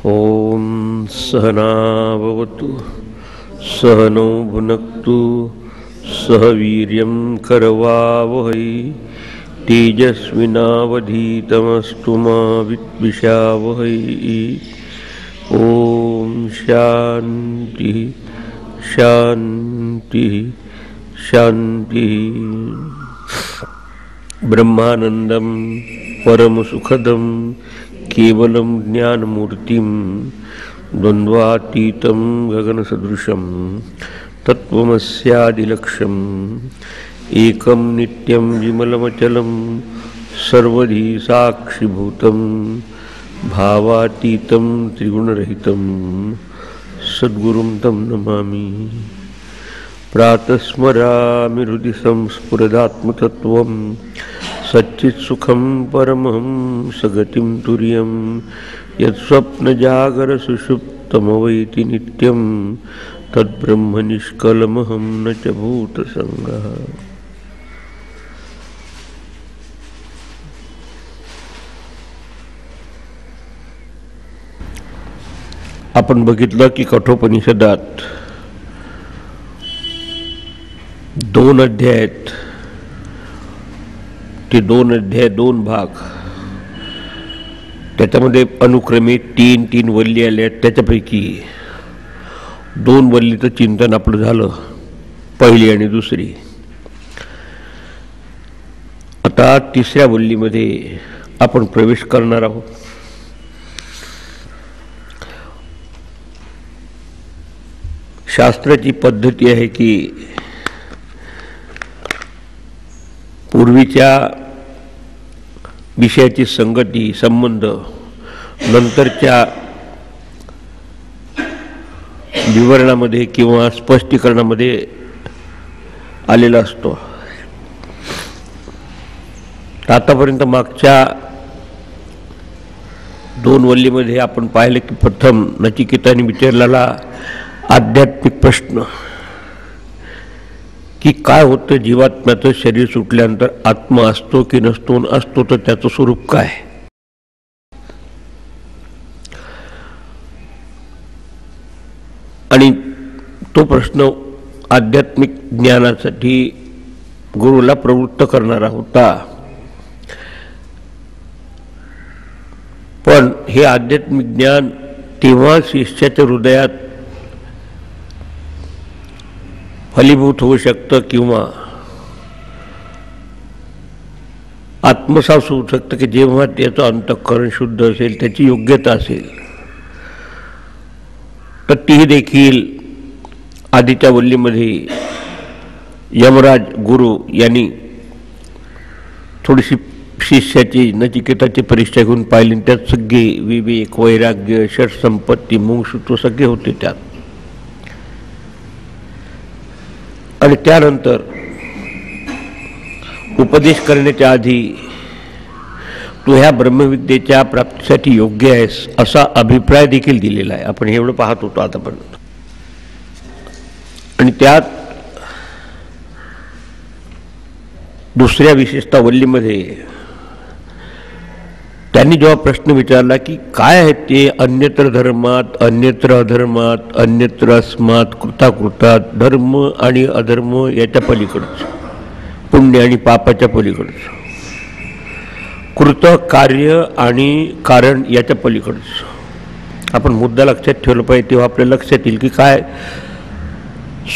ओम सहनावतु सहनौ भुनक्तु सह वीर्यं करवावहै तेजस्विनावधीतमस्तु मा विद्विषावहै। ओम शांति शांति शांति। ब्रह्मानंदं परमसुखदं केवलं ज्ञानमूर्तिं द्वन्द्वातीतं गगनसदृशं तत्त्वमस्यादिलक्ष्यम् एकं नित्यं विमलमचलं सर्वधी साक्षिभूतं भावातीतं त्रिगुणरहितं सद्गुरुं तं नमामि। प्रातस्मरामि हृदि संस्फुरदात्मतत्त्वं सच्चित्सुखं परमहं सगतिं तुर्यं यत्स्वप्नजागरसुषुप्तमवैति नित्यं तद्ब्रह्म निष्कलमहं न च भूतसंगः। आपण बघितलं की कठोपनिषदात 2 अध्याय आहेत। ते 2 अध्याय 2 भाग, त्याच्यामध्ये अनुक्रमे 3 वल्ली आल्या आहेत। त्याच्यापैकी 2 वल्लीचं चिंतन आपलं झालं, पहिली आणि दुसरी। आता 3ऱ्या वल्लीमध्ये आपण प्रवेश करणार आहोत। शास्त्राची पद्धती आहे की पूर्वीच्या विषयाची संगती संबंध नंतरच्या विवरणामध्ये किंवा स्पष्टीकरणामध्ये आलेला असतो। आतापर्यंत मागच्या 2 वल्लीमध्ये आपण पाहिलं की प्रथम नचिकेताने विचारलेला आध्यात्मिक प्रश्न की काय होतं, जीवात्म्याचं शरीर सुटल्यानंतर आत्मा असतो की नसतो, असतो तर त्याचं स्वरूप काय। आणि तो प्रश्न आध्यात्मिक ज्ञानासाठी गुरुला प्रवृत्त करणारा होता। पण हे आध्यात्मिक ज्ञान तेव्हा शिष्याच्या हृदयात फलीभूत होऊ शकतं किंवा आत्मसात होऊ शकतं की जेव्हा त्याचं अंतःकरण शुद्ध असेल, त्याची योग्यता असेल। तर ती देखील आधीच्या वल्लीमध्ये यमराज गुरु यांनी थोडीशी शिष्याची नचिकेताची परीक्षा घेऊन पाहिली। त्यात सगळे विवेक, वैराग्य, षटसंपत्ती, मुमुक्षुत्व सगळे होते त्यात। आणि त्यानंतर उपदेश करण्याच्या आधी तू ह्या ब्रह्मविद्येच्या प्राप्तीसाठी योग्य आहेस असा अभिप्राय देखील दिलेला आहे। आपण एवढं पाहत होतो आतापर्यंत। आणि त्यात दुसऱ्या विशेषतः वल्लीमध्ये त्यांनी जेव्हा प्रश्न विचारला की काय आहे ते अन्यत्र धर्मात, अन्यत्र अधर्मात, अन्यत्र अस्मात कृताकृतात, धर्म आणि अधर्म याच्या पलीकडचं, पुण्य आणि पापाच्या पलीकडचं, कृत कार्य आणि कारण याच्या पलीकडचं आपण मुद्दा लक्षात ठेवलं पाहिजे। तेव्हा आपल्या लक्षात येईल की काय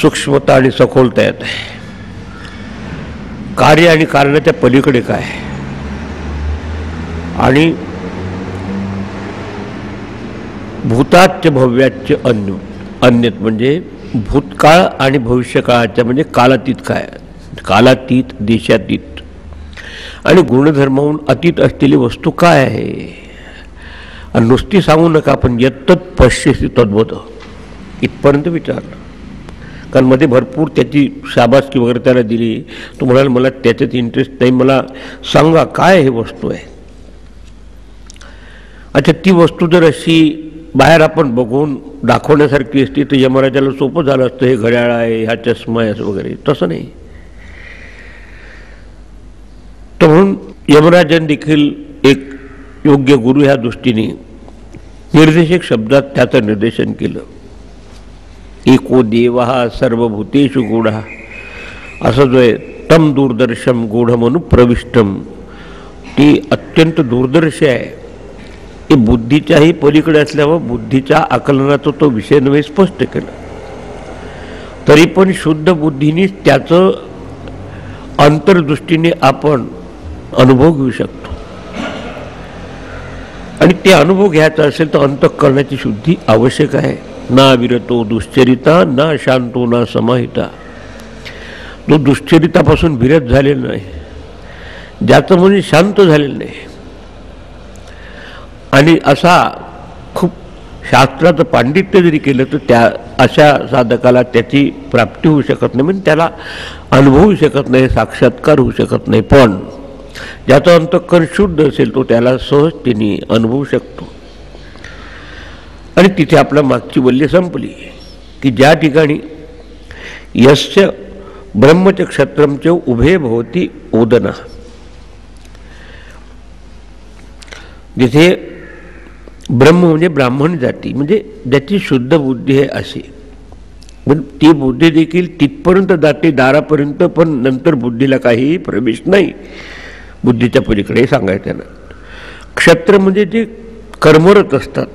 सूक्ष्मता आणि सखोलता येत आहे। कार्य आणि कारणाच्या पलीकडे काय आणि भूताच्य भव्याच्य अन्यत म्हणजे भूतकाळ आणि भविष्यकाळाच्या म्हणजे कालातीत काय, कालातीत, देशातीत आणि गुणधर्माहून अतीत असलेली वस्तू काय आहे। आणि नुसती सांगू नका, आपण यत्तत् पश्यसि तद्वत् इथपर्यंत विचारलं। कारण मध्ये भरपूर त्याची शाबासकी वगैरे त्याला दिली। तो म्हणाल मला त्याच्यात इंटरेस्ट नाही, मला सांगा काय हे वस्तू आहे। अच्छा, ती वस्तू जर अशी बाहेर आपण बघून दाखवण्यासारखी असती तर यमराजाला सोपं झालं असतं, हे घड्याळ आहे, हा चष्मा आहे वगैरे। तसं नाही। तर म्हणून यमराजन देखील एक योग्य गुरु ह्या दृष्टीने निर्देशक शब्दात त्याचं निर्देशन केलं. एको देवः सर्वभूतेषु गूढः, असं जो आहे तम दूरदर्शम गूढमनु प्रविष्टम, ती अत्यंत दूरदर्शी आहे. ते बुद्धीच्याही पलीकडे असल्यावर बुद्धीच्या आकलनाचा तो विषय नव्हे स्पष्ट केलं. तरी पण शुद्ध बुद्धीने त्याचं अंतर्दृष्टीने आपण अनुभव घेऊ शकतो. आणि ते अनुभव घ्यायचा असेल तर अंतःकरणाची शुद्धी आवश्यक आहे. ना विरतो दुश्चरिता ना शांतो ना समाहिता, जो दुश्चरितापासून विरत झालेला नाही, ज्याचं म्हणजे शांत झालेलं नाही, आणि असा खूप शास्त्राचं पांडित्य जरी केलं तर त्या अशा साधकाला त्याची प्राप्ती होऊ शकत नाही, म्हणजे त्याला अनुभवू शकत नाही, साक्षात्कार होऊ शकत नाही. पण ज्याचं अंतःकरण शुद्ध असेल तो त्याला सहजतेने अनुभवू शकतो. आणि तिथे आपल्या मागची वल्य संपली की ज्या ठिकाणी यस्य ब्रह्मच क्षत्रमच उभे भवती ओदना, जिथे ब्रह्म म्हणजे ब्राह्मण जाती, म्हणजे ज्याची शुद्ध बुद्धी आहे अशी, पण ती बुद्धी देखील तिथपर्यंत जाते दारापर्यंत, पण नंतर बुद्धीला काहीही प्रवेश नाही बुद्धीच्या पलीकडे सांगायचं ना. क्षत्र म्हणजे जे कर्मरत असतात,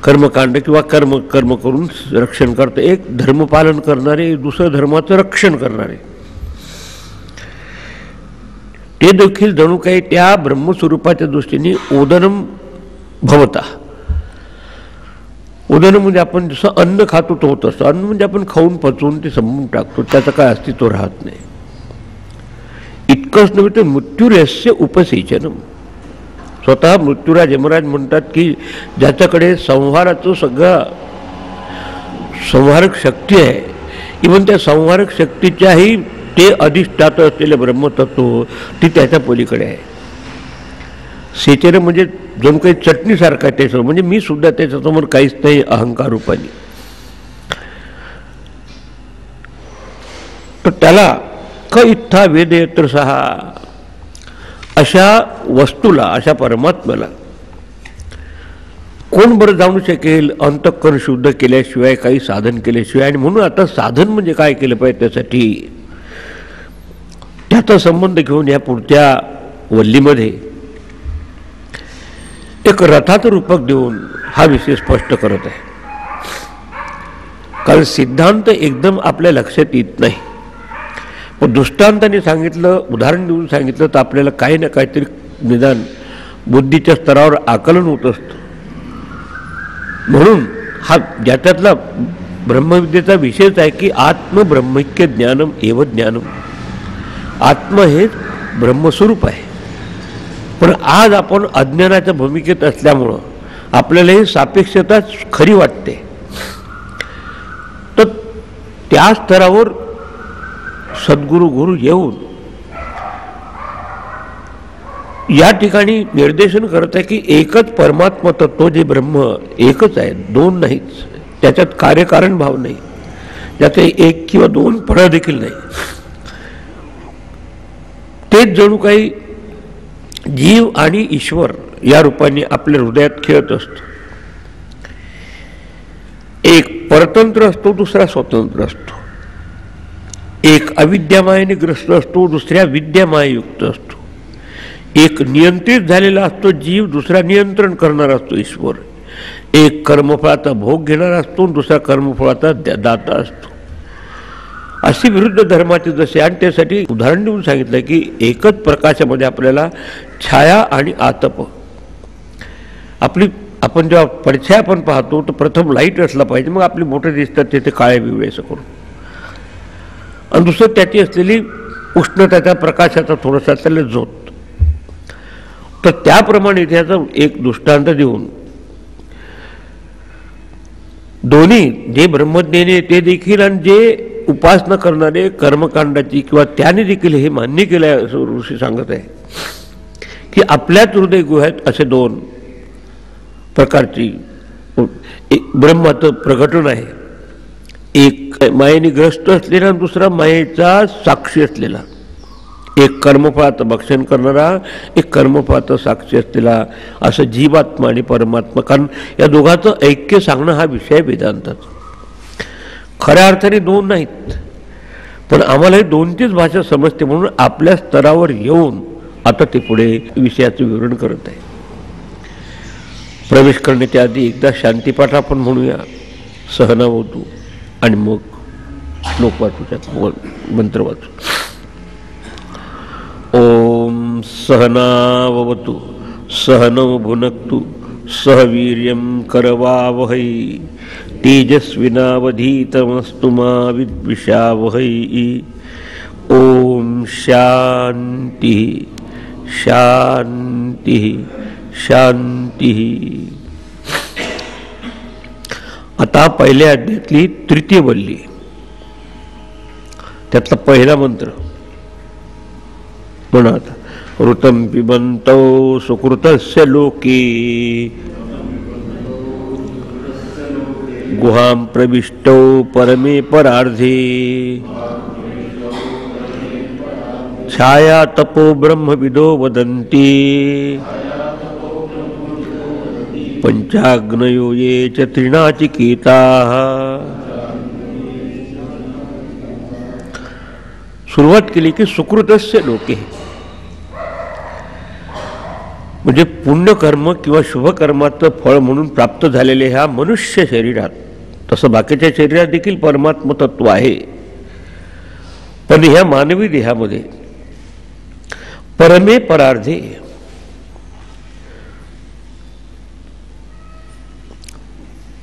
कर्मकांड किंवा कर्म करून रक्षण करतं. एक धर्मपालन करणारे, दुसरं धर्माचं रक्षण करणारे, ते देखील जणू काही त्या ब्रह्मस्वरूपाच्या दृष्टीने ओदनम भवता. उदाहरण म्हणजे आपण जसं अन्न खातो तो होत असतं. अन्न म्हणजे आपण खाऊन पचवून ते संपवून टाकतो, त्याचं काय अस्तित्व राहत नाही. इतकंच नव्हे तर मृत्युरहस्य उपसेचनम, स्वतः मृत्युराज यमराज म्हणतात की ज्याच्याकडे संहाराचं सगळं संहारक शक्ती आहे, इव्हन त्या संहारक शक्तीच्याही ते अधिष्ठात असलेले ब्रह्मतत्व ती त्याच्या पलीकडे आहे. सेचन म्हणजे जणू काही चटणीसारखा आहे त्याच्यावर, म्हणजे मी सुद्धा त्याच्यासमोर काहीच नाही अहंकार रूपाने. तर त्याला क इत्था वेदयत्र सहा, अशा वस्तूला, अशा परमात्म्याला कोण बरं जाणू शकेल अंतःकरण शुद्ध केल्याशिवाय, काही साधन केल्याशिवाय. आणि म्हणून आता साधन म्हणजे काय केलं पाहिजे त्यासाठी, त्याचा संबंध घेऊन या पुढच्या वल्लीमध्ये एक रथाचं रूपक देऊन हा विषय स्पष्ट करत आहे. कारण सिद्धांत एकदम आपल्या लक्षात येत नाही, पण दृष्टांताने सांगितलं, उदाहरण देऊन सांगितलं तर आपल्याला काही ना काहीतरी निदान बुद्धीच्या स्तरावर आकलन होत असतं. म्हणून हा ज्याच्यातला ब्रह्मविद्येचा विषयच आहे की आत्मब्रह्मैक्य ज्ञानम एव ज्ञानम, आत्म हे ब्रह्मस्वरूप आहे. पण आज आपण अज्ञानाच्या भूमिकेत असल्यामुळं आपल्याला ही सापेक्षता खरी वाटते. तर त्या स्तरावर सद्गुरु गुरु येऊन या ठिकाणी निर्देशन करत आहे की एकच परमात्मा तत्व जे ब्रह्म एकच आहे, दोन नाहीच, त्याच्यात कार्यकारण भाव नाही, त्याचे एक किंवा दोन फळं देखील नाही. तेच जणू काही जीव आणि ईश्वर या रूपाने आपल्या हृदयात खेळत असतो. एक परतंत्र असतो, दुसरा स्वतंत्र असतो. एक अविद्यामायेने ग्रस्त असतो, दुसऱ्या विद्यामायुक्त असतो. एक नियंत्रित झालेला असतो जीव, दुसरा नियंत्रण करणारा असतो ईश्वर. एक कर्मफळाचा भोग घेणारा असतो, दुसरा कर्मफळाचा दाता असतो. अशी विरुद्ध धर्माचे जसे, आणि त्यासाठी उदाहरण देऊन सांगितलं की एकच प्रकाशामध्ये आपल्याला छाया आणि आतप, आपण जेव्हा पडछाया आपण पाहतो तर प्रथम लाईट असला पाहिजे, मग आपली बोटं दिसतात तिथे काळे बिवळे असं करून, आणि दुसरं त्याची असलेली उष्णताच्या प्रकाशाचा थोडासा त्याला झोत. तर त्याप्रमाणे त्याचा एक दृष्टांत देऊन दोन्ही जे ब्रह्मज्ञानी ते देखील आणि जे उपासना करणारे कर्मकांडाची किंवा त्याने देखील हे मान्य केलं आहे असं ऋषी सांगत आहे की आपल्याच हृदय गुहेत असे दोन प्रकारची ब्रह्माचं प्रकटन आहे. एक मायेने ग्रस्त असलेला आणि दुसरा मायेचा साक्षी असलेला. एक कर्मफळाचं भक्षण करणारा, एक कर्मफळाचं साक्षी असलेला, असं जीवात्मा आणि परमात्मा. कारण या दोघांचं ऐक्य सांगणं हा विषय वेदांताचा. खऱ्या अर्थाने दोन नाहीत, पण आम्हाला हे दोनचीच भाषा समजते म्हणून आपल्या स्तरावर येऊन आता ते पुढे विषयाचं विवरण करत आहे. प्रवेश करण्याच्या आधी एकदा शांतीपाठ आपण म्हणूया, सहनावतू, आणि मग श्लोक वाचू, त्यात मंत्र वाचू. ओम सहनावतु सहनौ भुनक्तु सह वीर्यं करवावहै तेजस्विनावधीतमस्तु मा विद्विषावहै. ओम शांति शांति शांति. आता पहिल्या अध्यायातली तृतीय वल्ली, त्यातला पहिला मंत्र म्हणत. ऋतं पिबन्तौ सुकृतस्य लोके गुहां प्रविष्टौ परमे परार्धे छाया तपो ब्रह्मविदो वदन्ति पंचाग्नयो ये च त्रिनाचिकेताः. सुरुवात केली की सुकृतस्य लोके, म्हणजे पुण्यकर्म किंवा शुभकर्माचं फळ म्हणून प्राप्त झालेले ह्या मनुष्य शरीरात, तसं बाकीच्या शरीरात देखील परमात्म तत्व आहे, पण ह्या मानवी देहामध्ये परमे परार्धे,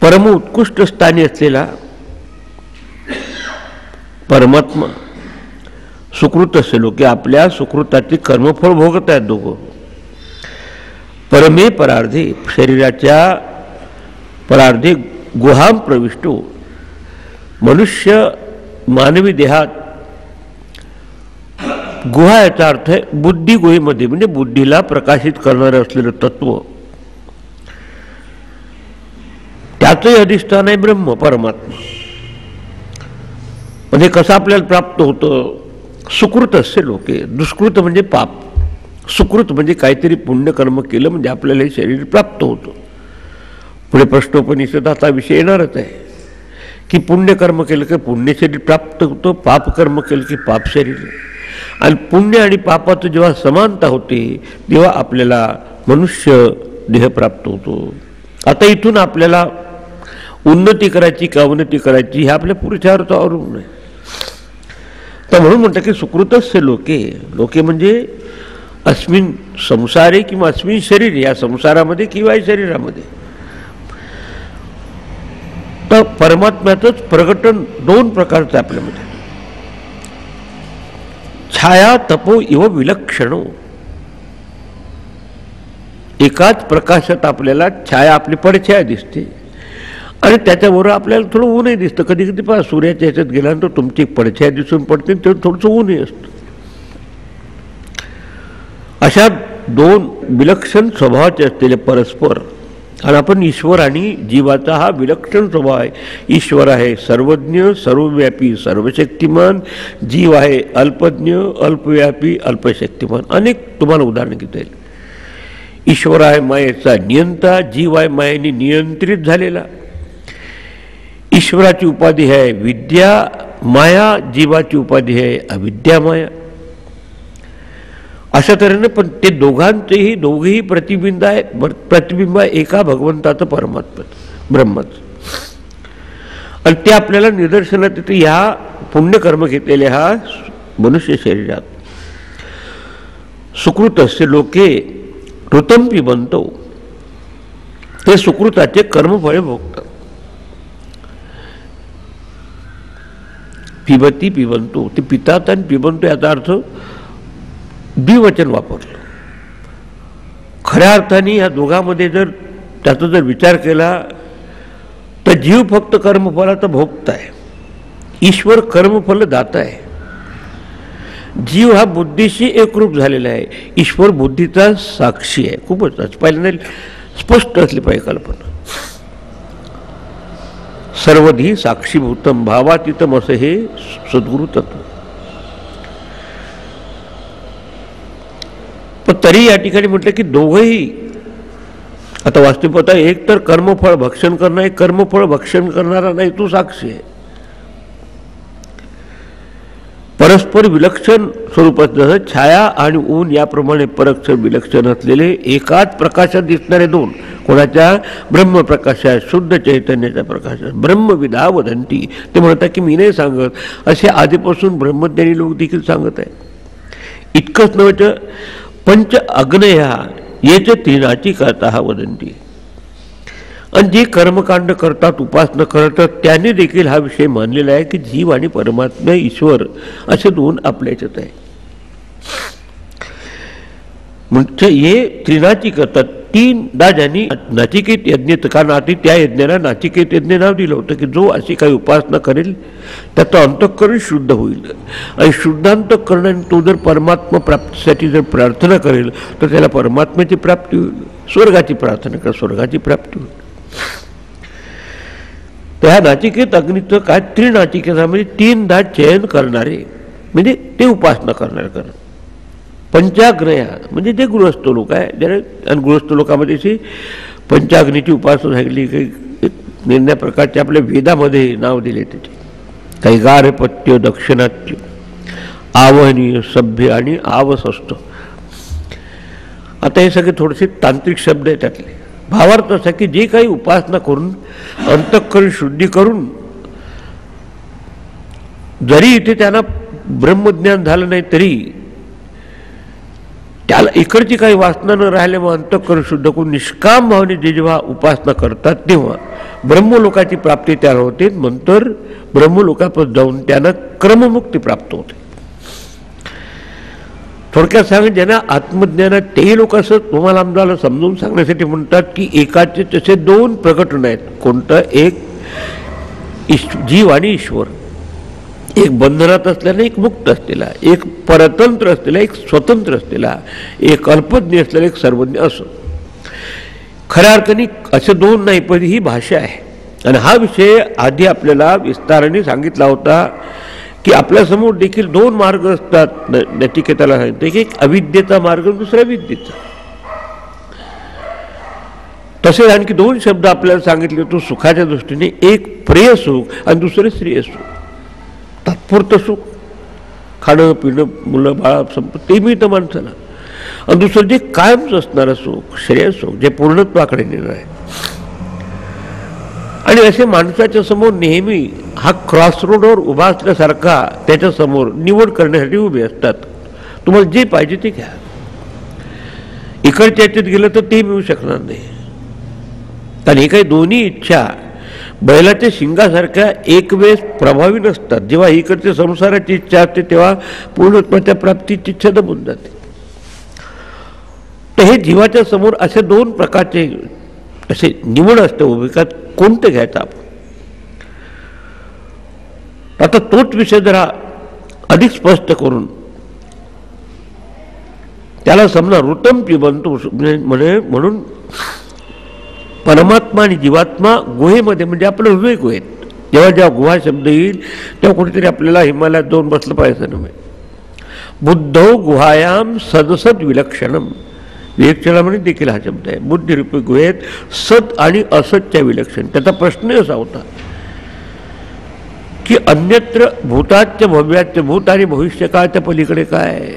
परम उत्कृष्ट स्थानी असलेला परमात्मा सुकृत असे लोक आपल्या सुकृताची कर्मफळ भोगत आहेत दोघं. परमे परार्धे, शरीराच्या परार्धे गुहां प्रविष्टो, मनुष्य मानवी देहात, गुहा याचा अर्थ आहे बुद्धी गुहेमध्ये, म्हणजे बुद्धीला प्रकाशित करणारं असलेलं तत्व, त्याचंही अधिष्ठान आहे ब्रह्म परमात्मा. म्हणजे कसं आपल्याला प्राप्त होतं. सुकृत असे लोके, दुष्कृत म्हणजे पाप, सुकृत म्हणजे काहीतरी पुण्यकर्म केलं म्हणजे आपल्याला हे शरीर प्राप्त होतं. पुढे प्रश्नोपनिषदात हा विषय येणारच आहे की पुण्यकर्म केलं की पुण्य शरीर प्राप्त होतं, पापकर्म केलं की पाप शरीर. आणि पुण्य आणि पापाचं जेव्हा समानता होते तेव्हा आपल्याला मनुष्य देह प्राप्त होतो. आता इथून आपल्याला उन्नती करायची का अवनती करायची हे आपल्या पुरुषार्थावरून नाही. तर म्हणून म्हणतात की सुकृतस्य लोके, लोके म्हणजे अस्मिन संसारे किंवा अस्मिन शरीर, या संसारामध्ये किंवा या शरीरामध्ये. तर परमात्म्याचंच प्रकटन दोन प्रकारचं आपल्यामध्ये. छाया तपो इव विलक्षणो, एकाच प्रकाशात आपल्याला छाया, आपली पडछाया दिसते आणि त्याच्याबरोबर आपल्याला थोडं ऊनही दिसतं. कधी कधी पहा सूर्याच्या ह्याच्यात गेल्यानंतर तुमची पडछाया दिसून पडते, तेव्हा थोडंसं ऊनही असतं. अशा दोन विलक्षण स्वभावाचे असलेले परस्पर. आणि आपण ईश्वर आणि जीवाचा हा विलक्षण स्वभाव आहे. ईश्वर आहे सर्वज्ञ सर्वव्यापी सर्वशक्तिमान, जीव आहे अल्पज्ञ अल्पव्यापी अल्पशक्तिमान. अनेक तुम्हाला उदाहरण घेता येईल. ईश्वर आहे मायेचा नियंता, जीव आहे मायेने नियंत्रित झालेला. ईश्वराची उपाधी आहे विद्या माया, जीवाची उपाधी आहे अविद्या माया. अशा तऱ्हेने पण ते दोघेही प्रतिबिंब आहे एका भगवंताचं परमात्मा ब्रह्माचं. आणि ते आपल्याला निदर्शनात येते ह्या पुण्यकर्म घेतलेल्या हा मनुष्य शरीरात. सुकृतस्य लोके ऋतं पिबन्तौ, ते सुकृताचे कर्मफळे भोगतात. पिबती पिबंतो, ते पितात आणि पिबंतो याचा अर्थ द्विवचन वापरलं. खऱ्या अर्थाने या दोघांमध्ये जर त्याचा जर विचार केला तर जीव फक्त कर्मफलाचा भोगता आहे, ईश्वर कर्मफल दाता आहे. जीव हा बुद्धीशी एकरूप झालेला आहे, ईश्वर बुद्धीचा साक्षी आहे. खूपच पहिल्यांदा स्पष्ट असली पाहिजे कल्पना. सर्वधी साक्षीभूतम भावातीतम असं हे सद्गुरु तत्व. पण तरी या ठिकाणी म्हटलं की दोघंही, आता वास्तविकता एक तर कर्मफळ भक्षण करणं, एक कर्मफळ भक्षण करणारा नाही, तो साक्षी आहे. परस्पर विलक्षण स्वरूपात जसं छाया आणि ऊन याप्रमाणे परस्पर विलक्षण असलेले एकाच प्रकाशात दिसणारे दोन, कोणाच्या ब्रह्मप्रकाशात, शुद्ध चैतन्याच्या प्रकाशात, ब्रह्मविदा वदंती, ते म्हणतात की मी नाही सांगत, असे आधीपासून ब्रह्मज्ञानी लोक देखील सांगत आहे. इतकंच नव्हे, पंच अग्नया येच त्रिनाची करता वदंती, आणि जे कर्मकांड करतात, उपासना करतात, त्यांनी देखील हा विषय मानलेला आहे की जीव आणि परमात्मा ईश्वर असे दोन आपल्या याच्यात आहे. म्हणजे हे त्रिनाची करतात. तीनदा ज्यांनी नाचिकेत यज्ञ, कारण आधी त्या यज्ञाला नाचिकेत यज्ञ नाव दिलं होतं की जो अशी काही उपासना करेल त्याचं अंतःकरण शुद्ध होईल, आणि शुद्धांतःकरणाने तो जर परमात्मा प्राप्तीसाठी जर प्रार्थना करेल तर त्याला परमात्म्याची प्राप्ती होईल, स्वर्गाची प्रार्थना कर स्वर्गाची प्राप्ती होईल. त्या नाचिकेत अग्नीचं काय, त्रिनाचिकेता म्हणजे तीनदा चयन करणारे, म्हणजे ते उपासना करणारे करण. पंचाग्नया म्हणजे जे गृहस्थ लोक आहे, ज्याने, आणि गृहस्थ लोकांमध्ये पंचाग्नीची उपासना सांगितली, काही निर्णय प्रकारचे आपल्या वेदामध्ये नाव दिले त्याचे, काही गार्हपत्य, दक्षिणात्य, आवहनीय, सभ्य आणि आवसस्त. आता हे सगळे थोडेसे तांत्रिक शब्द आहेत त्यातले. भावार्थ असा की जे काही उपासना करून अंतःकरण शुद्धी करून जरी इथे त्यांना ब्रह्मज्ञान झालं नाही तरी त्याला इकडची काही वासना न राहिल्या, मग अंतःकरण शुद्ध करून निष्काम भावने जे जेव्हा उपासना करतात तेव्हा ब्रह्मलोकाची प्राप्ती त्याला होते. नंतर ब्रह्मलोकापर्यंत जाऊन त्यांना क्रममुक्ती प्राप्त होते. थोडक्यात सांगा, ज्यांना आत्मज्ञानात तेही लोक असं तुम्हाला आम्हाला समजून सांगण्यासाठी म्हणतात की एकाचे तसे दोन प्रकटन आहेत. कोणतं? एक जीव आणि ईश्वर, एक बंधनात असलेला, एक मुक्त असलेला, एक परतंत्र असलेला, एक स्वतंत्र असलेला, एक अल्पज्ञ असलेला, एक सर्वज्ञ असं. खऱ्या अर्थाने असे दोन नाही, पण ही भाषा आहे. आणि हा विषय आधी आपल्याला विस्ताराने सांगितला होता की आपल्यासमोर देखील दोन मार्ग असतात. नचिकेताला सांगितलं की एक अविद्येचा मार्ग, दुसरा विद्येचा. तसेच आणखी दोन शब्द आपल्याला सांगितले होते सुखाच्या दृष्टीने, एक प्रिय सुख आणि दुसरे श्रेय सुख. तात्पुरतं सुख, खाणं पिणं, मुलं बाळा संपत्ती, ते मिळतं माणसाला, आणि दुसरं जे कायमच असणारं सुख, श्रेय सुख, जे पूर्णत्वाकडे नेणार आहे. आणि असे माणसाच्या समोर नेहमी हा क्रॉसरोडवर उभा असल्यासारखा त्याच्या समोर निवड करण्यासाठी उभे असतात. तुम्हाला जे पाहिजे ते घ्या. इकडच्या याच्यात गेलं तर ते मिळू शकणार नाही, कारण हे काही दोन्ही इच्छा बैलाच्या शिंगासारख्या एक वेळेस प्रभावी नसतात. जेव्हा इकडच्या संसाराची इच्छा असते तेव्हा पूर्णत्वाच्या प्राप्तीची इच्छा दबून जाते. तर हे जीवाच्या समोर असे दोन प्रकारचे असे निवड असते उभी, का कोणतं घ्यायचं आपण. आता तोच विषय जरा अधिक स्पष्ट करून त्याला समजा ऋतम पिबंतु म्हणून परमात्मा आणि जीवात्मा गुहेमध्ये, म्हणजे आपलं हृदय गुहेत. जेव्हा जेव्हा गुहा शब्द येईल तेव्हा कुठेतरी आपल्याला हिमालयात जाऊन बसलं पाहिजे नव्हे. बुद्धो गुहायाम सदसद विलक्षणम, विलक्षणामध्ये देखील हा शब्द आहे. बुद्धिरूपी गुहेत सत आणि असतच्या विलक्षण. त्याचा प्रश्न असा होता की अन्यत्र भूताच्य भव्याच्य, भूत आणि भविष्यकाळच्या पलीकडे काय,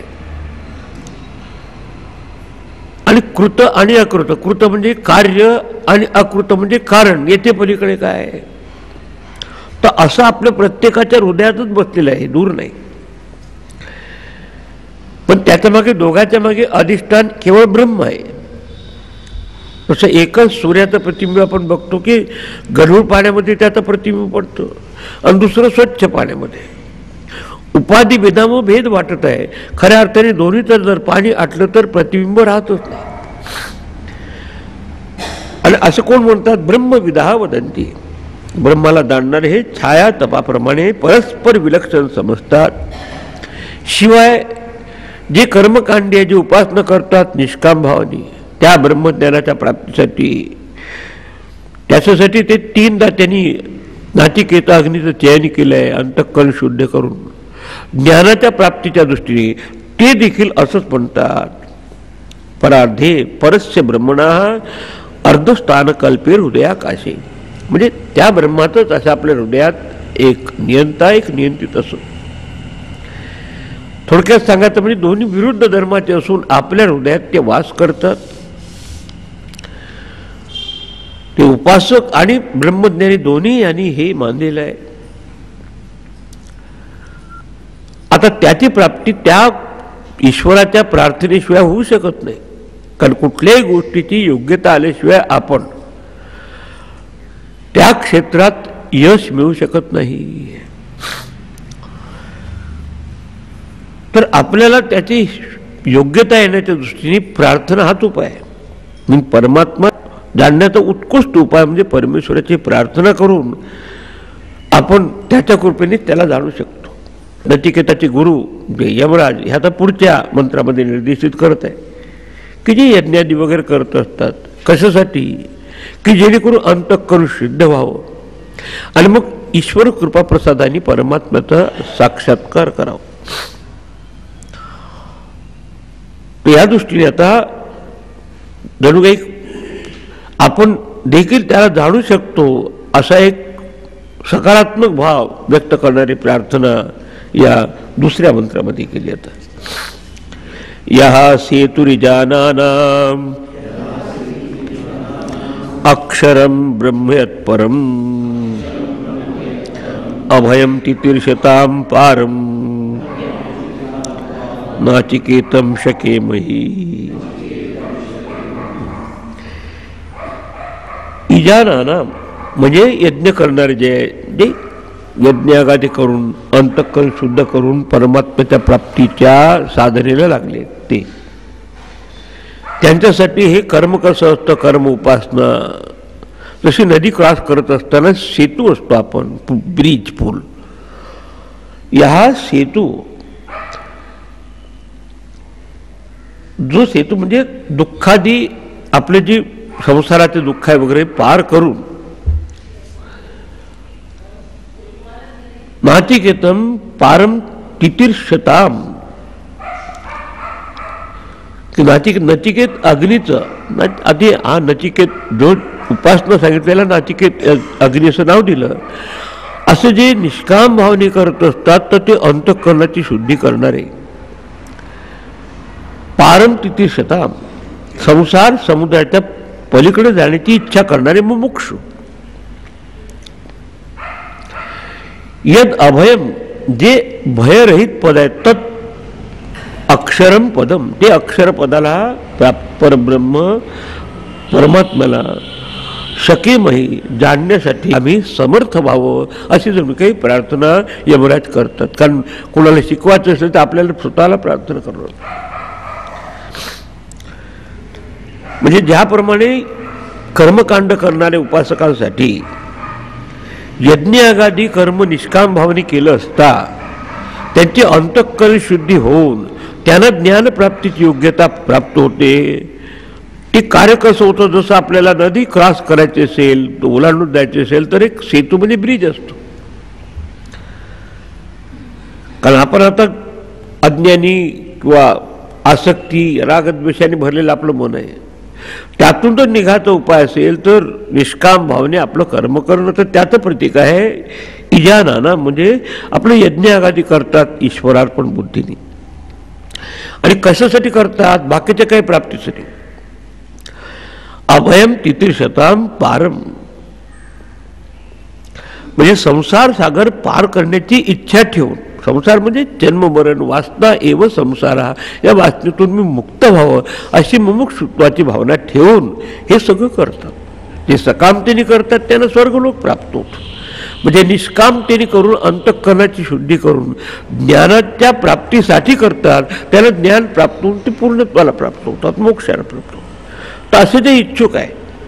आणि कृत आणि अकृत, कृत म्हणजे कार्य आणि अकृत म्हणजे कारण, येथे पलीकडे काय. तर असं आपल्या प्रत्येकाच्या हृदयातच बसलेलं आहे, दूर नाही. पण त्याच्या मागे, दोघांच्या मागे अधिष्ठान केवळ ब्रह्म आहे. तसं एकच सूर्याचं प्रतिबिंब आपण बघतो की गढूळ पाण्यामध्ये त्याचं प्रतिबिंब पडतं, आणि दुसरं स्वच्छ पाण्यामध्ये. उपाधी भेदामुळे भेद वाटत आहे. खऱ्या अर्थाने दोन्ही तर जर पाणी आटलं तर प्रतिबिंब राहतच नाही. आणि असं कोण म्हणतात, ब्रह्मविदा वदंती, ब्रह्माला जाणणारे हे छाया तपाप्रमाणे परस्पर विलक्षण समजतात. शिवाय जे कर्मकांडी जे उपासना करतात निष्काम भावाने त्या ब्रह्मज्ञानाच्या प्राप्तीसाठी, त्याच्यासाठी ते तीनदा त्यांनी नाचिकेता अग्नीचं चयन केलं आहे अंतःकरण शुद्ध करून. ज्ञानाच्या प्राप्तीच्या दृष्टीने ते देखील असंच म्हणतात परार्धे परस्य ब्रह्मणा अर्धस्थान कल्पे हृदयाकाशे, म्हणजे त्या ब्रह्मातच असं आपल्या हृदयात एक नियंता एक नियंत्रित असो. थोडक्यात सांगायचं म्हणजे दोन्ही विरुद्ध धर्माचे असून आपल्या हृदयात ते वास करतात. ते उपासक आणि ब्रह्मज्ञानी दोन्ही यांनी हे मानलेलं आहे. आता त्याची प्राप्ती त्या ईश्वराच्या प्रार्थनेशिवाय होऊ शकत नाही, कारण कुठल्याही गोष्टीची योग्यता आल्याशिवाय आपण त्या क्षेत्रात यश मिळू शकत नाही. तर आपल्याला त्याची योग्यता येण्याच्या दृष्टीने प्रार्थना हाच उपाय आहे. म्हणजे परमात्मा जाणण्याचा उत्कृष्ट उपाय म्हणजे परमेश्वराची प्रार्थना करून आपण त्याच्या कृपेने त्याला जाणू शकतो. नचिकेताचे गुरु यमराज ह्या तर पुढच्या मंत्रामध्ये निर्देशित करत आहे की जे यज्ञादी वगैरे करत असतात कशासाठी, की जेणेकरून अंतःकरण शुद्ध व्हावं आणि मग ईश्वर कृपा प्रसादाने परमात्म्याचा साक्षात्कार करावा. या दृष्टीने आता जणू काही आपण देखील त्याला जाणू शकतो असा एक सकारात्मक भाव व्यक्त करणारी प्रार्थना या दुसऱ्या मंत्रामध्ये केली आता. यहा सेतुरिजानानाम अक्षरम ब्रह्मयत्परम अभयम तितीर्षताम पारम नाचिकेतम शकेमहि. इजानानाम म्हणजे यज्ञ करणारे जे यज्ञागादी करून अंतःकरण शुद्ध करून परमात्म्याच्या प्राप्तीच्या साधनेला लागले ते, त्यांच्यासाठी हे कर्म कसं असतं, कर्म उपासना जशी नदी क्रॉस करत असताना सेतू असतो आपण, ब्रिज पूल, या सेतू जो सेतू म्हणजे दुःखादी आपले जे संसाराचे दुःख आहे वगैरे पार करून नाचिकेतम पारम तितीर्षताम, की नचिकेत अग्नीचं आधी हा नचिकेत जो उपासना सांगितलेला नाचिकेत अग्नी असं नाव दिलं. असं जे निष्काम भावने करत असतात तर ते अंतःकरणाची शुद्धी करणारे, पारम तितीर्षताम संसार समुद्राच्या पलीकडे जाण्याची इच्छा करणारे मुमुक्षु. यद अभयम जे भयरहित पद आहे तत् अक्षरम पदम, ते अक्षर पदाला परब्रह्म परमात्म्याला शकेमही जाणण्यासाठी आम्ही समर्थ व्हावं अशी जणू काही प्रार्थना यमराज करतात. कारण कोणाला शिकवायचं असेल तर आपल्याला स्वतःला प्रार्थना करणं. म्हणजे ज्याप्रमाणे कर्मकांड करणाऱ्या उपासकांसाठी यज्ञागादी कर्म निष्काम भावने केलं असता त्यांची अंतःकरण शुद्धी होऊन त्यांना ज्ञानप्राप्तीची योग्यता प्राप्त होते. ते कार्य कसं होतं, जसं आपल्याला नदी क्रॉस करायची असेल, ओलांडून जायचे असेल तर एक सेतू म्हणजे ब्रिज असतो. कारण आपण आता अज्ञानी किंवा आसक्ती रागद्वेषाने भरलेलं आपलं मन आहे, त्यातून जर निघायचा उपाय असेल तर निष्काम भावने आपलं कर्म करणं, तर त्याचं प्रतीक आहे इजानाना, म्हणजे आपलं यज्ञागादी करतात ईश्वरार्पण बुद्धीने. आणि कशासाठी करतात, बाकीच्या काही प्राप्तीसाठी. अभयम तितीर्षताम पारम म्हणजे संसार सागर पार करण्याची इच्छा ठेवून, संसार म्हणजे जन्म मरण वासना एव संसारा, या वासनेतून मी मुक्त व्हावं अशी मुमुक्षुत्वाची भावना ठेवून हे सगळं करतात. जे सकामतेने करतात त्यांना स्वर्गलोक प्राप्त होतो. म्हणजे निष्कामतेने करून अंतःकरणाची शुद्धी करून ज्ञानाच्या प्राप्तीसाठी करतात, त्याला ज्ञान प्राप्त होऊन ते पूर्णत्वाला प्राप्त होतात, मोक्षाला प्राप्त होतात. तर असे जे इच्छुक आहे,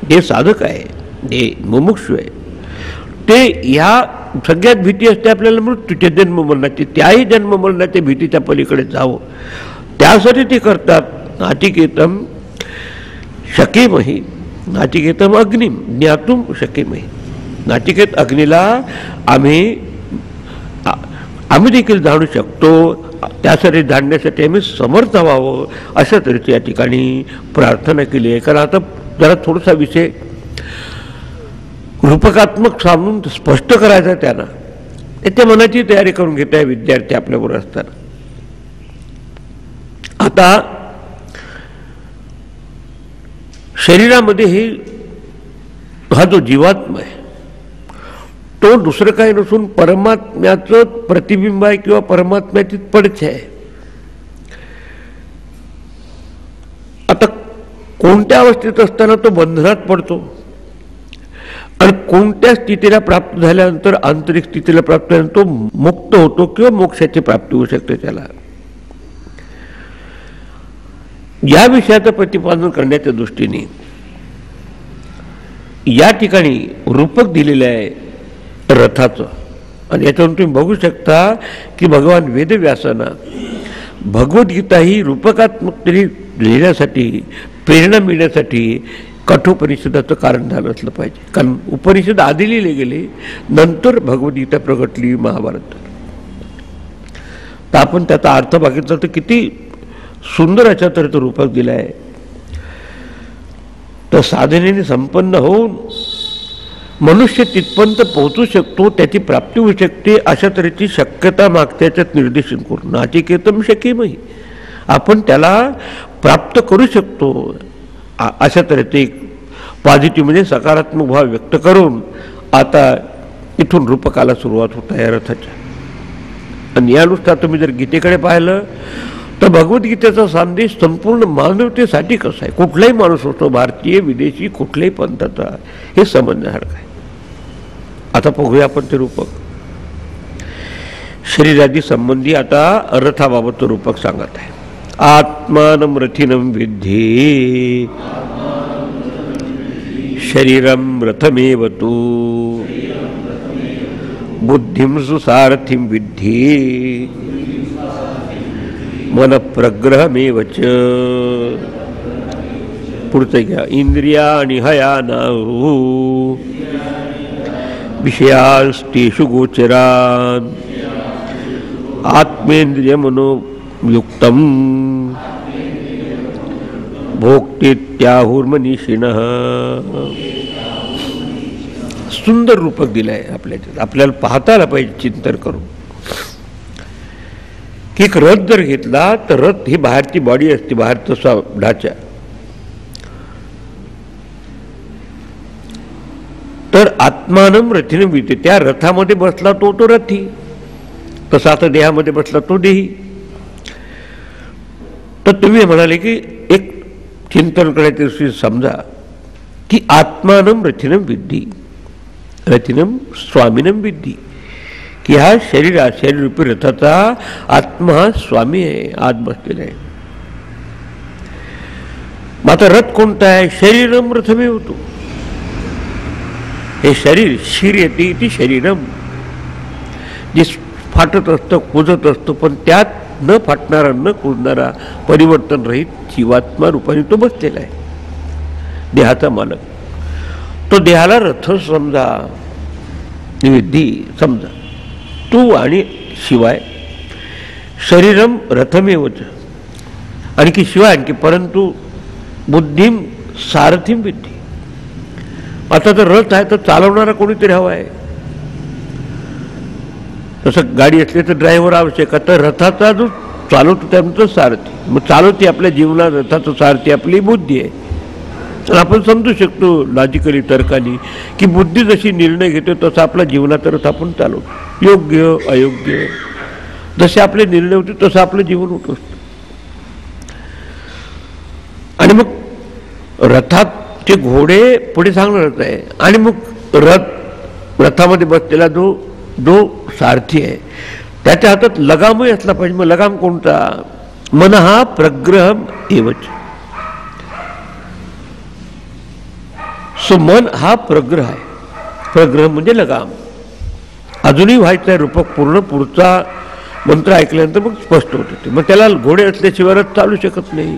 जे साधक आहे, जे मुमुक्षु आहे, ते ह्या सगळ्यात भीती असते आपल्याला मृत्यूच्या जन्म मरणाची, त्याही जन्म मरणाच्या भीतीच्या पलीकडे जावं त्यासाठी ते करतात. नाचिकेतम शकेमही, नाचिकेतम अग्निम ज्ञातुम शकेमही, नाचिकेत अग्नीला आम्ही देखील जाणू शकतो त्यासाठी जाणण्यासाठी आम्ही समर्थ व्हावं अशा तऱ्हेची या ठिकाणी प्रार्थना केली आहे. कारण आता जरा थोडासा विषय रूपकात्मक सांगून स्पष्ट करायचा त्यांना, त्या मनाची तयारी करून घेत आहे विद्यार्थी आपल्याबरोबर असताना. आता शरीरामध्ये हा जो जीवात्मा आहे तो दुसरं काही नसून परमात्म्याचं प्रतिबिंब आहे किंवा परमात्म्याची पडछ आहे. आता कोणत्या अवस्थेत असताना तो बंधनात पडतो आणि कोणत्या स्थितीला प्राप्त झाल्यानंतर आंतरिक स्थितीला प्राप्त झाल्यानंतर तो मुक्त होतो किंवा मोक्षाची प्राप्ती होऊ शकते त्याला, या विषयाचं प्रतिपादन करण्याच्या दृष्टीने या ठिकाणी रूपक दिलेलं आहे रथाचं. आणि याच्यावरून तुम्ही बघू शकता की भगवान वेदव्यासांना भगवद्गीता ही रूपकात्मक तरी लिहिण्यासाठी, प्रेरणा मिळण्यासाठी कठोपनिषदाचं कारण झालं असलं पाहिजे. कारण उपनिषद आधी लिहिले गेले, नंतर भगवद्गीता प्रगटली महाभारत. तर आपण त्याचा अर्थ बघितला तर किती सुंदर अशा तऱ्हेचं रूपक दिलं आहे. तर साधनेने संपन्न होऊन मनुष्य तिथपर्यंत पोहोचू शकतो, त्याची प्राप्ती होऊ शकते अशा तऱ्हेची शक्यता मागच्याच्यात निर्देशन करून नाचिकेतम शकीमही, आपण त्याला प्राप्त करू शकतो अशा तऱ्हेचे एक पॉझिटिव्ह म्हणजे सकारात्मक भाव व्यक्त करून आता इथून रूपकाला सुरुवात होत आहे रथाच्या. आणि यानुसार तुम्ही जर गीतेकडे पाहिलं तर भगवद्गीतेचा संदेश संपूर्ण मानवतेसाठी कसा आहे, कुठलाही माणूस असतो, भारतीय विदेशी कुठल्याही पंथाचा, हे समजण्यासारखं आहे. आता बघूया आपण ते रूपक. शरीरादी संबंधी आता रथाबाबतचं रूपक सांगत आहे. आत्मानं रथिनं विद्धि शरीरं रथमेव तु बुद्धिं सुसारथिं विद्धि मन प्रग्रहमेव च. पुढचं घ्या. इंद्रियाणि हयानाहु विषयास्तेषु गोचरान् आत्मेन्द्रिय मनोयुक्तं भोक्तेत्याहुर्मनीषिणः. सुंदर रूपक दिलं आहे आपल्याला पाहता आलं पाहिजे चिंतन करून की एक रथ जर घेतला तर रथ ही बाहेरची बॉडी असते, बाहेरचा ढाचा. तर आत्मानं रथिनं विद्धि, त्या रथामध्ये बसला तो रथी, तसा आता देहामध्ये बसला तो देही. तर तुम्ही म्हणाले की एक चिंतन करायचं समजा की आत्मानं रथिनं विद्धि, रथिनं स्वामिनं विद्धि, की हा शरीरूपी रथाचा आत्मा हा स्वामी आहे, आत बसलेला आहे. मात्र रथ कोणता आहे? शरीरम रथमे होतो. हे शरीर शिर येते ती शरीरम, जे फाटत असतं, कुजत असतं, पण त्यात न फाटणारा न कुजणारा परिवर्तन रहित जीवात्मा रूपाने तो बसलेला आहे, देहाचा मालक. तो देहाला रथ समजा, विधी समजा, तू आणि शिवाय शरीरम रथमेवच, आणखी शिवाय आणखी परंतु बुद्धीम सारथीम विद्धी. आता जर रथ आहे तर चालवणारा कोणीतरी हवा आहे. तसं गाडी असली तर ड्रायव्हर आवश्यक आहे, तर रथाचा जो चालवतो त्यानंतर सारथी. मग चालवती आपल्या जीवनात रथाचं सारथी आपली बुद्धी आहे. तर आपण समजू शकतो लॉजिकली तर्काने की बुद्धी जशी निर्णय घेतो तसं आपल्या जीवनाचा रथ आपण चालवतो, योग्य अयोग्य जसे आपले निर्णय होते तसं आपलं जीवन होत असतं. आणि मग रथात ते घोडे पुढे सांगणारच आहे, आणि मग रथामध्ये बसलेला जो सारथी आहे त्याच्या हातात लगामही असला पाहिजे. मग लगाम कोणता? मन हा प्रग्रहम एवच. सो मन हा प्रग्रह आहे. प्रग्रह म्हणजे लगाम. अजूनही व्हायचं आहे रूपक पूर्ण. पुढचा मंत्र ऐकल्यानंतर मग स्पष्ट होत होते. मग त्याला घोडे असल्याशिवाय रथ चालू शकत नाही.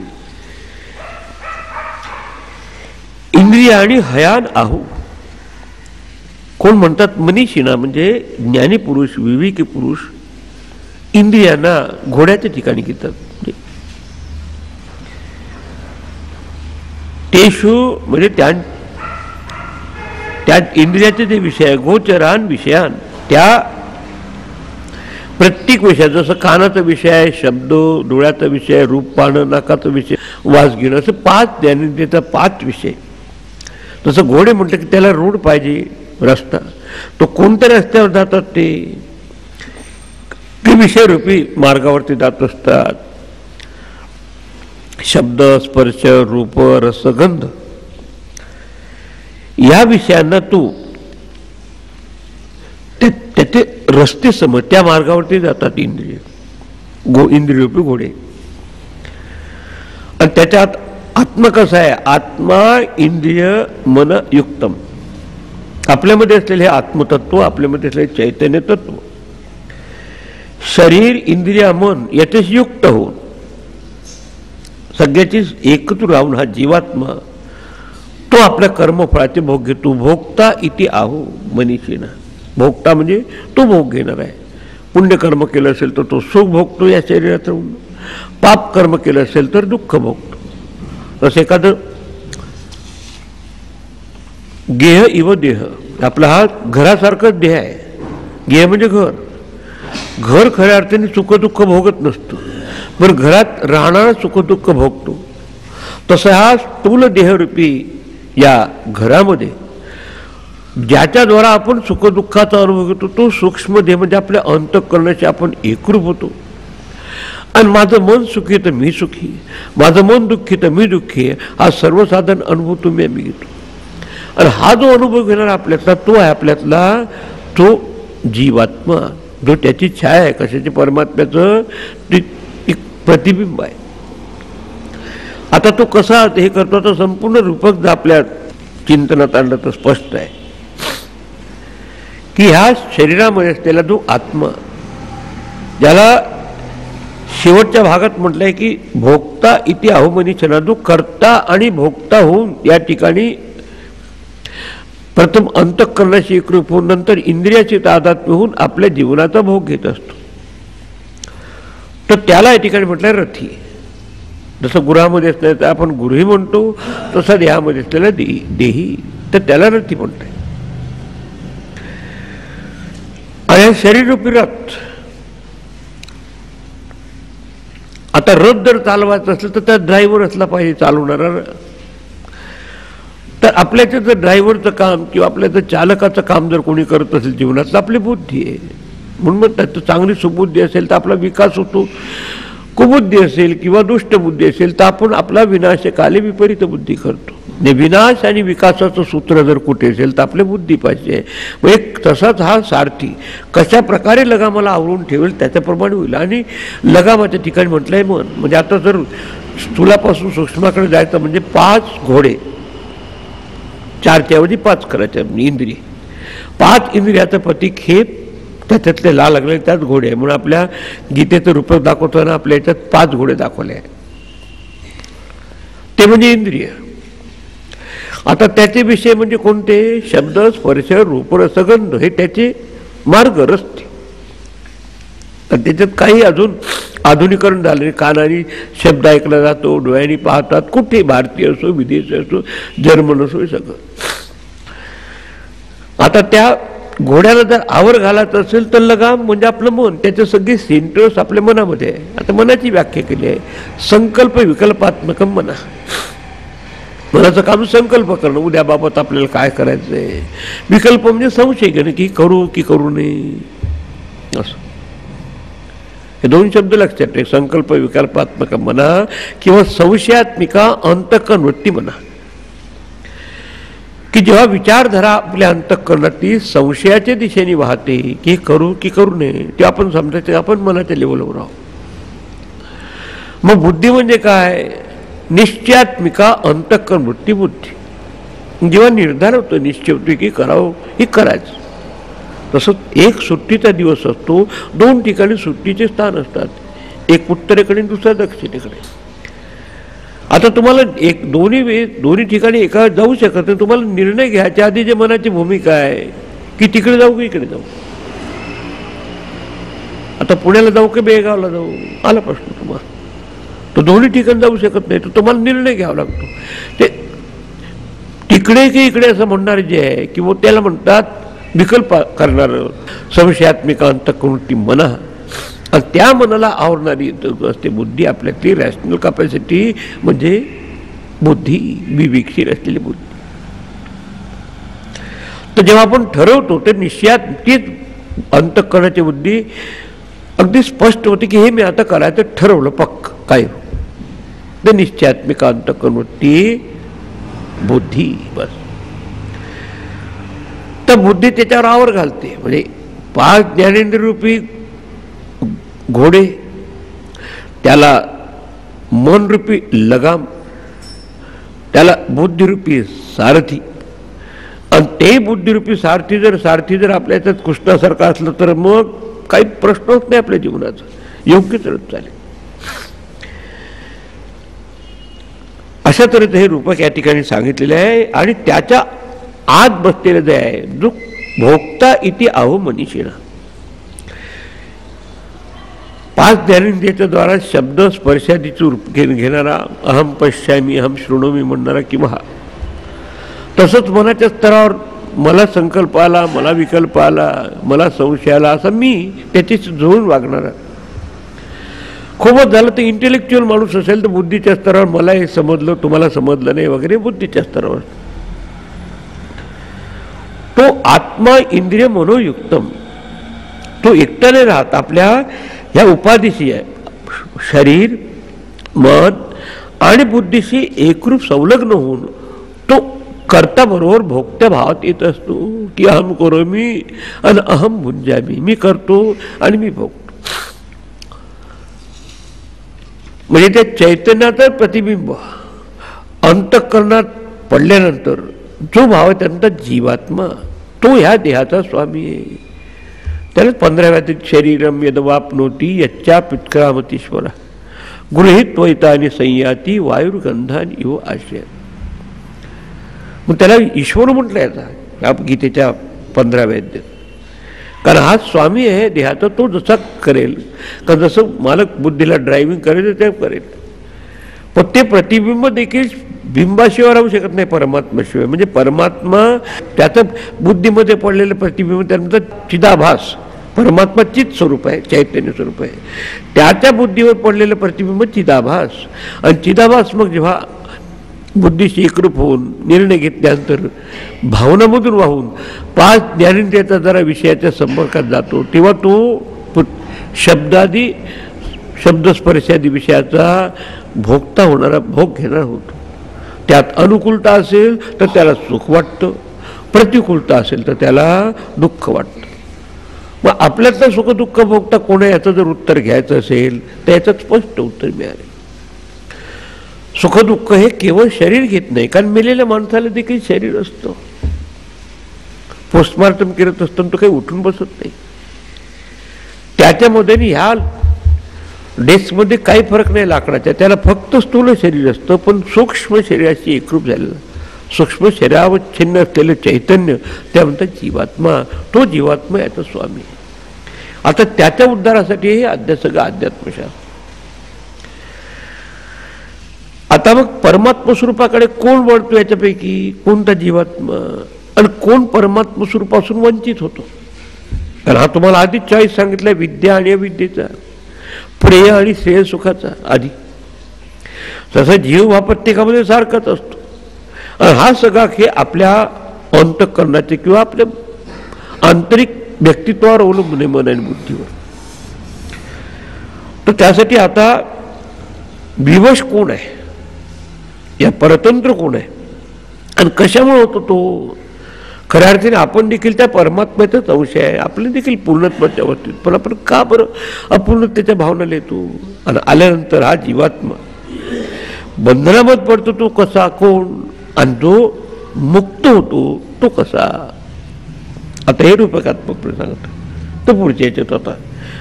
इंद्रिय आणि हयान आहू कोण म्हणतात? मनीषिणा म्हणजे ज्ञानी पुरुष, विवेकी पुरुष इंद्रियांना घोड्याच्या ठिकाणी घेतात. तेषु म्हणजे त्या इंद्रियाचे जे विषय आहे, गोचरान विषयान, त्या प्रत्येक विषय, जसं कानाचा विषय आहे शब्द, डोळ्याचा विषय रूप पाहणं, नाकाचा विषय वास घेणं, असं 5 ज्ञानेंद्रियाचा 5 विषय. तसं घोडे म्हटलं की त्याला रोड पाहिजे, रस्ता. तो कोणत्या रस्त्यावर जातात ते विषयरूपी मार्गावरती जात असतात. शब्द, स्पर्श, रूप, रस, गंध या विषयांना तू त्याचे रस्ते समज, त्या मार्गावरती जातात इंद्रिय, इंद्रियरूपी घोडे. आणि त्याच्यात आत्मा कसा आहे? आत्मा इंद्रिय मन युक्तम. आपल्यामध्ये असलेले हे आत्मतत्व, आपल्यामध्ये असलेले चैतन्य तत्व, शरीर इंद्रिय मन याच्याशी युक्त होऊन सगळ्याची एकत्र राहून हा जीवात्मा तो आपल्या कर्मफळाचे भोग घेतो. भोगता इति आहो मनीषीना. भोगता म्हणजे तो भोग घेणार आहे. पुण्यकर्म केलं असेल तर तो सुख भोगतो या शरीरात राहून, पाप कर्म केलं असेल तर दुःख भोगतो. तसं एखादं गेह इव देह, आपला हा घरासारखाच देह आहे. गेह म्हणजे घर. घर खऱ्या अर्थाने सुखदुःख भोगत नसतं, पण घरात राहणारा सुखदुःख भोगतो. तसं हा स्थूल देहरूपी या घरामध्ये ज्याच्याद्वारा आपण सुखदुःखाचा अनुभव घेतो तो सूक्ष्म देह म्हणजे आपल्या अंतःकरणाशी आपण एकरूप होतो. आणि माझं मन सुखी तर मी सुखी, माझं मन दुःखी तर मी दुःखी, हा सर्वसाधारण अनुभव तुम्ही आम्ही घेतो. आणि हा जो अनुभव घेणार आपल्यातला तो आहे आपल्यातला तो जीवात्मा, जो त्याची छाया आहे. कशाची? परमात्म्याचं प्रतिबिंब आहे. आता तो कसा हे करतो तर संपूर्ण रूपक जर आपल्या चिंतनात आणलं तर स्पष्ट आहे की ह्या शरीरामध्ये असलेला जो आत्मा, ज्याला शेवटच्या भागात म्हटलंय की भोक्ता इति आहो मनीषीना, जो कर्ता आणि भोक्ता होऊन या ठिकाणी प्रथम अंतःकरणाशी एकरूप होऊन नंतर इंद्रियाची तादात्म्य होऊन आपल्या जीवनाचा भोग घेत असतो, तर त्याला या ठिकाणी म्हटलंय रथी. जसं गुरामध्ये असलेलं आपण गुरुही म्हणतो, तसं देहामध्ये असलेला देही, तर त्याला रथी म्हणतंय. आणि शरीररूपी रथ. आता रथ जर चालवायचं असेल तर त्या ड्रायव्हर असला पाहिजे चालवणारा. तर आपल्याचं जर ड्रायव्हरचं काम किंवा आपल्याचं चालकाचं काम जर कोणी करत असेल जीवनातलं, आपली बुद्धी आहे. म्हणून म्हणतात चांगली सुबुद्धी असेल तर आपला विकास होतो, कुबुद्धी असेल किंवा दुष्ट बुद्धी असेल तर आपण आपला विनाशकाली विपरीत बुद्धी करतो. विनाश आणि विकासाचं सूत्र जर कुठे असेल तर आपल्या बुद्धी पाहिजे. मग एक तसाच हा सारथी कशा प्रकारे लगामाला आवरून ठेवेल त्याच्याप्रमाणे होईल. आणि लगामाच्या ठिकाणी म्हटलंय मन. म्हणजे आता जर स्थूलापासून सूक्ष्माकडे जायचं म्हणजे 5 घोडे, 4च्या ऐवजी 5 करायचे इंद्रिय. 5 इंद्रियाचं प्रतीक हे त्याच्यातले ला लागले त्याच घोडे आहे. म्हणून आपल्या गीतेचं रूपक दाखवताना आपल्या याच्यात 5 घोडे दाखवले आहे. ते म्हणजे इंद्रिय. आता त्याचे विषय म्हणजे कोणते? शब्द, स्पर्श, रूप, रसगंध हे त्याचे मार्ग, रस्ते. त्याच्यात काही अजून आधुनिकरण झाले. कानाने शब्द ऐकला जातो, डोळ्यांनी पाहतात, कुठे भारतीय असो, विदेशी असो, जर्मन असो, हे सगळं. आता त्या घोड्याला जर आवर घालायचं असेल तर लगाम म्हणजे आपलं मन, त्याचे सगळे सेंटर्स आपल्या मनामध्ये आहे. आता मनाची व्याख्या केली आहे, संकल्प विकल्पात्मक मना. मनाचं काम संकल्प करणं, उद्याबाबत आपल्याला काय करायचंय. विकल्प म्हणजे संशय घेणं की करू की करू नये, असं. हे 2 शब्द लक्षात ठेव, संकल्प विकल्पात्मक मना किंवा संशयात्मिका अंतःकरण वृत्ती म्हणा. की जेव्हा विचारधारा आपल्या अंतःकरणातली संशयाच्या दिशेने वाहते की करू की करू नये, तेव्हा आपण समजायचं आपण मनाच्या लेवलवर आहोत. मग बुद्धी म्हणजे काय? निश्चयात्मिका अंतःकरण वृत्ती बुद्धी. जेव्हा निर्धार होतो, निश्चय होतो की करावं हे करायचं. तसंच एक सुट्टीचा दिवस असतो, 2 ठिकाणी सुट्टीचे स्थान असतात, एक उत्तरेकडे दुसरा दक्षिणेकडे. आता तुम्हाला दोन्ही ठिकाणी एका जाऊ शकत नाही. तुम्हाला निर्णय घ्यायच्या आधी जे मनाची भूमिका आहे की तिकडे जाऊ की इकडे जाऊ. आता पुण्याला जाऊ की बेळगावला जाऊ, आला प्रश्न तुम्हाला. तो दोन्ही ठिकाणी जाऊ शकत नाही, तो तुम्हाला निर्णय घ्यावा लागतो. ते तिकडे की इकडे असं म्हणणारे जे आहे किंवा त्याला म्हणतात विकल्प करणारं संशयात्मिक अंतःकरणवृत्ती मन, आणि त्या मनाला आवरणारी असते बुद्धी. आपल्यातली रॅशनल कॅपॅसिटी म्हणजे बुद्धी, विवेकशीर असलेली बुद्धी. तर जेव्हा आपण ठरवतो ते निश्चयात तीच अंतःकरणाची बुद्धी अगदी स्पष्ट होते की हे मी आता करायचं ठरवलं, पक्क काय ते निश्चयात्मिक अंतःकरणवृत्ती बुद्धी. बस तर बुद्धी त्याच्यावर आवर घालते. म्हणजे 5 ज्ञानेंद्रिय रूपी घोडे, त्याला मनरूपी लगाम, त्याला बुद्धिरूपी सारथी, आणि ते बुद्धिरूपी सारथी जर आपल्या याच्यात कृष्णासारखा असलं तर मग काही प्रश्नच नाही आपल्या जीवनाचा, योग्य तरच चालेल. अशा तऱ्हेचं हे रूपक या ठिकाणी सांगितलेलं आहे. आणि त्याच्या आत बसलेलं जे आहे, जो भोक्ता इति आहो मनीषिणा, 5 ज्ञानेंद्रियाच्या द्वारा शब्द स्पर्शादीचं रूप घेणारा, अहम पश्यामी अहम शृणोमी म्हणणारा किंवा तसंच मनाच्या स्तरावर मला संकल्प आला, मला विकल्प आला, मला संशय आला, असं मी त्याच्याशी जुळून वागणारा. खूपच झालं तर इंटेलेक्च्युअल माणूस असेल तर बुद्धीच्या स्तरावर मला हे समजलं, तुम्हाला समजलं नाही वगैरे, बुद्धीच्या स्तरावर. तो आत्मा इंद्रिय मनोयुक्तम, तो एकटा नाही राहत, आपल्या ह्या उपाधीशी आहे, शरीर मन आणि बुद्धीशी एकरूप संलग्न होऊन तो कर्ता बरोबर भोगत्या भावात येत असतो की अहम करोमी आणि अहम भुंजामी, मी करतो आणि मी भोगतो. म्हणजे त्या चैतन्याचं प्रतिबिंब अंतःकरणात पडल्यानंतर जो भाव आहे त्यांचा जीवात्मा, तो ह्या देहाचा स्वामी आहे. त्याला 15व्या शरीरम यदवापनोती यच्चा पित्क्रामतीश्वरा गृहीत त्वैतानी संयाती वायुर्गंधान इव आश्रय. मग त्याला ईश्वर म्हटलं याचा गीतेच्या 15व्या अध्यायात. कारण हा स्वामी आहे देहाचा, तो जसा करेल, कारण जसं मालक बुद्धीला ड्रायव्हिंग करेल ते करेल. पण ते प्रतिबिंब देखील बिंबाशिवाय राहू शकत नाही परमात्म्याशिवाय. म्हणजे परमात्मा त्याचं बुद्धीमध्ये पडलेलं प्रतिबिंब त्यानंतर चिदाभास, परमात्मा चित स्वरूप आहे, चैतन्य स्वरूप आहे, त्याच्या बुद्धीवर पडलेलं प्रतिबिंब चिदाभास. आणि चिदाभास मग जेव्हा बुद्धीशी एकरूप होऊन निर्णय घेतल्यानंतर भावनामधून वाहून 5 ज्ञानेंद्रियाचा जरा विषयाच्या संपर्कात जातो, तेव्हा तो शब्दादी शब्दस्पर्शादी विषयाचा भोगता होणारा, भोग घेणारा होतो. त्यात अनुकूलता असेल तर त्याला सुख वाटतं, प्रतिकूलता असेल तर त्याला दुःख वाटतं. मग आपल्यातलं सुख दुःख भोगता कोण आहे याचं जर उत्तर घ्यायचं असेल तर याचं स्पष्ट उत्तर मिळाले. सुखदुःख हे केवळ शरीर घेत नाही, कारण मेलेल्या माणसाला देखील शरीर असतं. पोस्टमार्टम करत असताना तो काही उठून बसत नाही. त्याच्यामध्ये ह्या डेस्कमध्ये काही फरक नाही लाकडाच्या, त्याला फक्त स्थूल शरीर असतं, पण सूक्ष्म शरीराशी एकरूप झालेलं, सूक्ष्म शरीरावच्छिन्न असलेलं चैतन्य त्या म्हणतात जीवात्मा. तो जीवात्मा याचा स्वामी. आता त्याच्या उद्धारासाठी हे सगळं अध्यात्मशास्त्र. आता मग परमात्मा स्वरूपाकडे कोण वळतो याच्यापैकी? कोणता जीवात्मा आणि कोण परमात्मा स्वरूपापासून वंचित होतो? कारण हा तुम्हाला आधीच चॉईस सांगितलाय, विद्या आणि अविद्येचा, प्रेय आणि श्रेय सुखाचा. आधी तसा जीव हा प्रत्येकामध्ये सारखाच असतो. आणि हा सगळा हे आपल्या अंतःकरणाचे किंवा आपल्या आंतरिक व्यक्तित्वावर अवलंबून आहे, मन आणि बुद्धीवर. तर त्यासाठी आता विवश कोण आहे, या परतंत्र कोण आहे आणि कशामुळे होतो तो? खऱ्या अर्थाने आपण देखील त्या परमात्म्याचाच अंश आहे, आपले देखील पूर्णत्वाच्या अवस्थेत, पण आपण का बरं अपूर्णतेच्या भावना येतो? आणि आल्यानंतर हा जीवात्मा बंधनामध्ये पडतो, तो कसा, कोण? आणि जो मुक्त होतो तो कसा? आता हे रूपकात्मक सांगत तो पुढच्या याच्यात होता.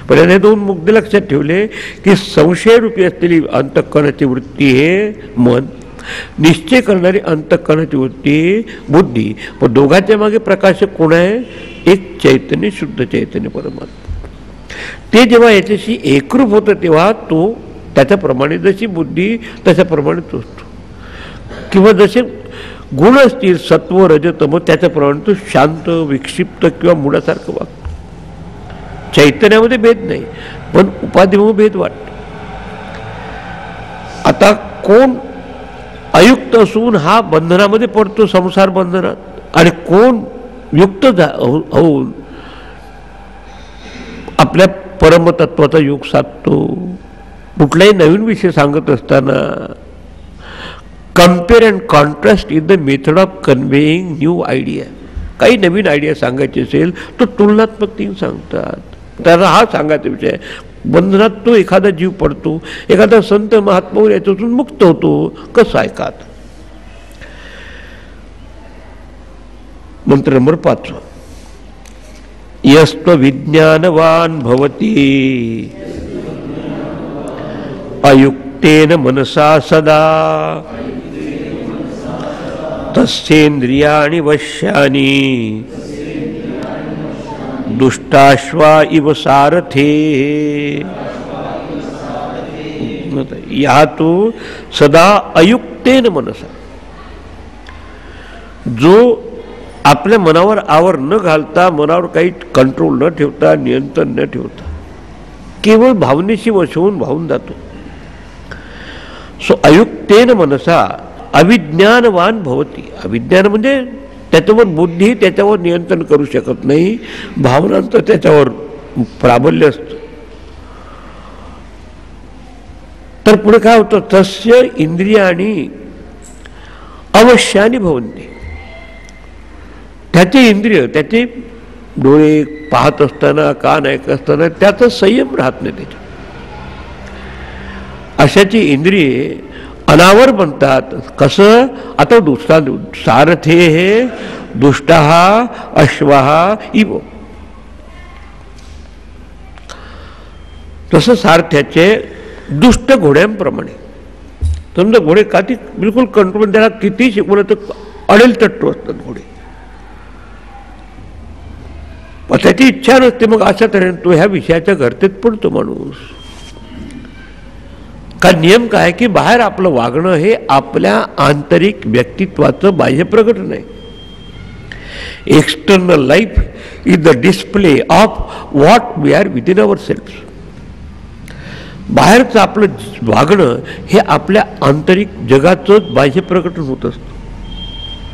पण हे 2 मुद्दे लक्षात ठेवले की संशयरूपी असलेली अंतःकरणाची वृत्ती हे मन, निश्चय करणारी अंतःकरणाची वृत्ती बुद्धी. पण दोघांच्या मागे प्रकाशक कोण आहे? एक चैतन्य, शुद्ध चैतन्य परमात्मा. ते जेव्हा याच्याशी एकरूप होतं तेव्हा तो त्याच्याप्रमाणे जशी बुद्धी तशाप्रमाणेच असतो. किंवा जसे गुण असतील सत्व रज तम त्याच्याप्रमाणे तो शांत विक्षिप्त किंवा मुळासारखं वागतो. चैतन्यामध्ये भेद नाही पण उपाधीमुळे भेद वाटतो. आता कोण अयुक्त असून हा बंधनामध्ये पडतो संसार बंधनात, आणि कोण युक्त होऊन आपल्या परमतत्वाचा योग साधतो. कुठलाही नवीन विषय सांगत असताना compare and contrast is the method of conveying new idea. काही नवीन आयडिया सांगायची असेल तर तुलनात्मक तीन सांगतात. त्याचा हा सांगायचा विषय. बंधनात तो एखादा जीव पडतो, एखादा संत महात्मा याच्यातून मुक्त होतो. कसं ऐकात. मंत्र नंबर 5. यस्त्व विज्ञानवान भवती अयुक्तेन मनसा सदा तस्येन्द्रियाणि वश्यानि दुष्टाश्वा इव सारथे. या तो सदा अयुक्तेन मनसा, जो आपल्या मनावर आवर न घालता, मनावर काही कंट्रोल न ठेवता, नियंत्रण न ठेवता, केवळ भावनेशी वशवून वाहून जातो. सो अयुक्तेन मनसा अविज्ञानवान भवती. अविज्ञान म्हणजे त्याच्यावर बुद्धी त्याच्यावर नियंत्रण करू शकत नाही, भावनांचं त्याच्यावर प्राबल्य असतं. तर पुढे काय होतं, तस्य इंद्रियाणी अवश्यानी भवन्ति. त्याचे इंद्रिय, त्याचे डोळे पाहत असताना, कान ऐकत असताना त्याचा संयम राहत नाही. त्याच्या अशाची इंद्रिये अनावर बनतात. कसं, आता दुष्टा सारथे हे दुष्टः अश्वः इव. तसं सारथ्याचे दुष्ट घोड्यांप्रमाणे. समजा घोडे काती बिलकुल कंट्रोल, त्याला किती शिकवलं तर अडेल तट्टू असतात घोडे. पण त्याची इच्छा नसते. मग अशा तऱ्हेने तो ह्या विषयाच्या गर्तेत पडतो माणूस. का नियम काय की बाहेर आपलं वागणं हे आपल्या आंतरिक व्यक्तित्वाचं बाह्य प्रकटन आहे. External life is the display of what we are within our self. बाहेरचं आपलं वागणं हे आपल्या आंतरिक जगाचंच बाह्य प्रकटन होत असतं.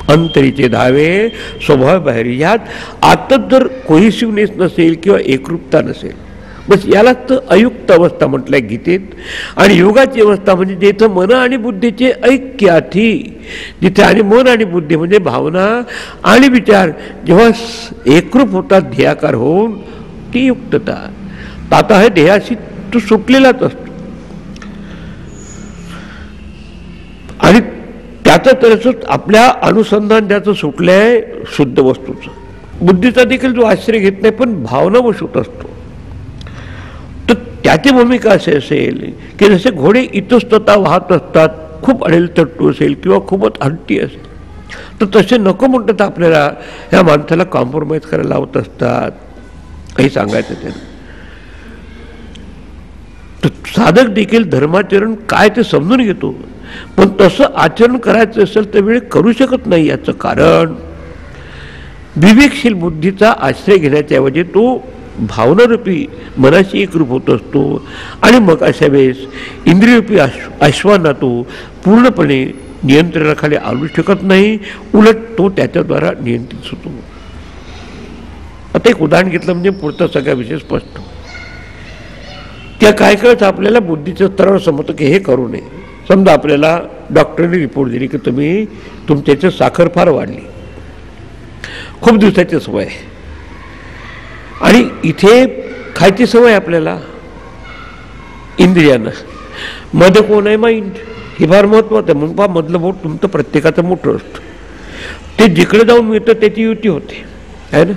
अंतरीचे धावे स्वभाव बाहेर. यात आतच जर कोहिसिव्हनेस नसेल किंवा एकरूपता नसेल, बस यालाच तर अयुक्त अवस्था म्हटलंय गीतेत. आणि योगाची अवस्था म्हणजे जिथं मन आणि बुद्धीचे ऐक्याथी, जिथे आणि मन आणि बुद्धी म्हणजे भावना आणि विचार जेव्हा एकरूप होतात ध्येयाकार होऊन, ती युक्तता. आता हे ध्येयाशी तो सुटलेलाच असतो. आणि त्याचं तरच आपल्या अनुसंधान ज्याचं सुटलंय शुद्ध वस्तूचं. बुद्धीचा देखील जो आश्रय घेत नाही पण भावना वशूत असतो. तर त्याची भूमिका असे असेल की जसे घोडे इतस्तता वाहत असतात, खूप अडेल तट्टू असेल किंवा खूपच हट्टी असेल, तर तसे नको म्हणतात आपल्याला ह्या माणसाला कॉम्प्रोमाइज करायला लावत असतात. काही सांगायचं त्यानं. तर साधक देखील धर्माचरण काय ते समजून घेतो, पण तसं आचरण करायचं असेल तर वेळ करू शकत नाही. याचं कारण विवेकशील बुद्धीचा आश्रय घेण्याच्या ऐवजी तो भावनारूपी मनाशी एकरूप होत असतो. आणि मग अशा वेळेस इंद्रियरूपी अश्वांना तो पूर्णपणे नियंत्रणाखाली आणू शकत नाही, उलट तो त्याच्याद्वारा नियंत्रित होतो. आता एक उदाहरण घेतलं म्हणजे पुढचा सगळा विषय स्पष्ट. त्या काय कळत आपल्याला बुद्धीच्या स्तरावर समजतं की हे करू नये. समजा आपल्याला डॉक्टरने रिपोर्ट दिली की तुमच्याची साखर फार वाढली, खूप दिवसाची सवय आहे, आणि इथे खायची सवय आपल्याला इंद्रियांना. मध्ये कोण आहे, माइंड. हे फार महत्वाचं आहे. म्हणून पहा मधलं बोट तुमचं प्रत्येकाचं मोठं असतं. ते जिकडे जाऊन मिळतं त्याची युती होते आहे ना.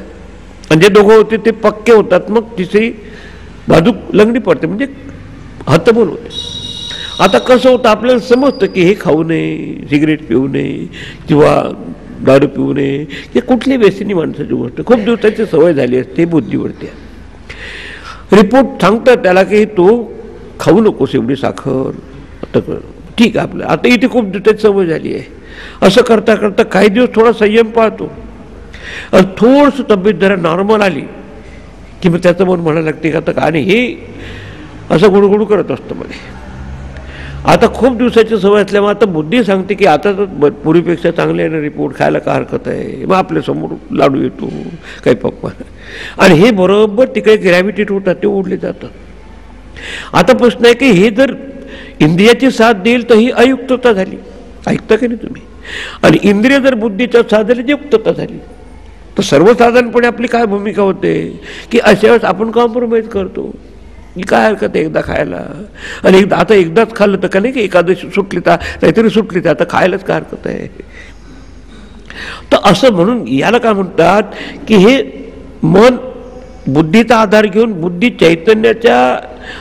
आणि जे दोघं होते ते पक्के होतात, मग तिसरी बाजू लंगडी पडते, म्हणजे हतबल होते. आता कसं होतं, आपल्याला समजतं की हे खाऊ नये, सिगरेट पिऊ नये किंवा दारू पिऊ नये, की कुठली व्यसनी माणसाची गोष्ट खूप दिवसाची सवय झाली असते बुद्धीवरती. रिपोर्ट सांगतात त्याला की तू खाऊ नकोस एवढी साखर. आता ठीक आहे आपलं, आता इथे खूप त्याची सवय झाली आहे. असं करता करता काही दिवस थोडा संयम पाहतो आणि थोडंसं तब्येत जरा नॉर्मल आली की मग त्याचं मन म्हणायला लागते का आता का नाही, हे असं गुणगुण करत असतं मध्ये. आता खूप दिवसाची सवय असल्यामुळे आता बुद्धी सांगते की आता तर पूर्वीपेक्षा चांगले आहे ना रिपोर्ट, खायला का हरकत आहे. मग आपल्यासमोर लाडू येतो काही पप्पा आणि हे बरोबर तिकडे ग्रॅव्हिटेट होतात, ते ओढले जातात. आता प्रश्न आहे की हे जर इंद्रियाची साथ देईल तर ही अयुक्तता झाली, ऐकता की नाही तुम्ही. आणि इंद्रिय जर बुद्धीच्या साथ झाली, युक्तता झाली. तर सर्वसाधारणपणे आपली काय भूमिका होते की अशा वेळेस आपण कॉम्प्रोमाइज करतो की काय हरकत आहे एकदा खायला, आणि आता एकदाच खाल्लं तर का नाही की एकादशी सुटली तर काहीतरी सुटली तर आता खायलाच काय हरकत आहे. तर असं म्हणून याला काय म्हणतात की हे मन बुद्धीचा आधार घेऊन बुद्धी चैतन्याच्या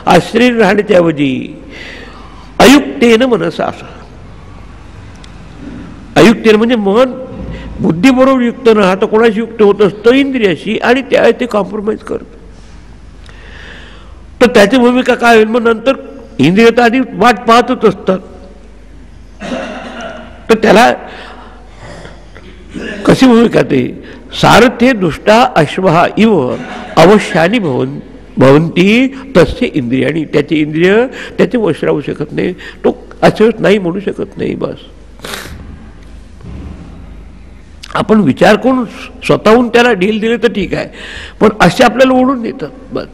आश्रय राहण्याच्या ऐवजी अयुक्तेनं मनसा, असं अयुक्तेनं म्हणजे मन बुद्धीबरोबर युक्त न राहता कोणाशी युक्त होत असतं, इंद्रियाशी, आणि त्या ते कॉम्प्रोमाइज करतं. तर त्याची भूमिका काय होईल, मग नंतर इंद्रिय तर आधी वाट पाहतच असतात. तर त्याला कशी भूमिका, ते सारथे दुष्टा अश्वहा इव अवश्यानी भवंती तसे इंद्रियाणी, त्याचे इंद्रिय त्याचे वश राहू शकत नाही, तो अशेच नाही म्हणू शकत नाही. बस आपण विचार करून स्वतःहून त्याला ढील दिले तर ठीक आहे, पण असे आपल्याला ओढून देतात. बस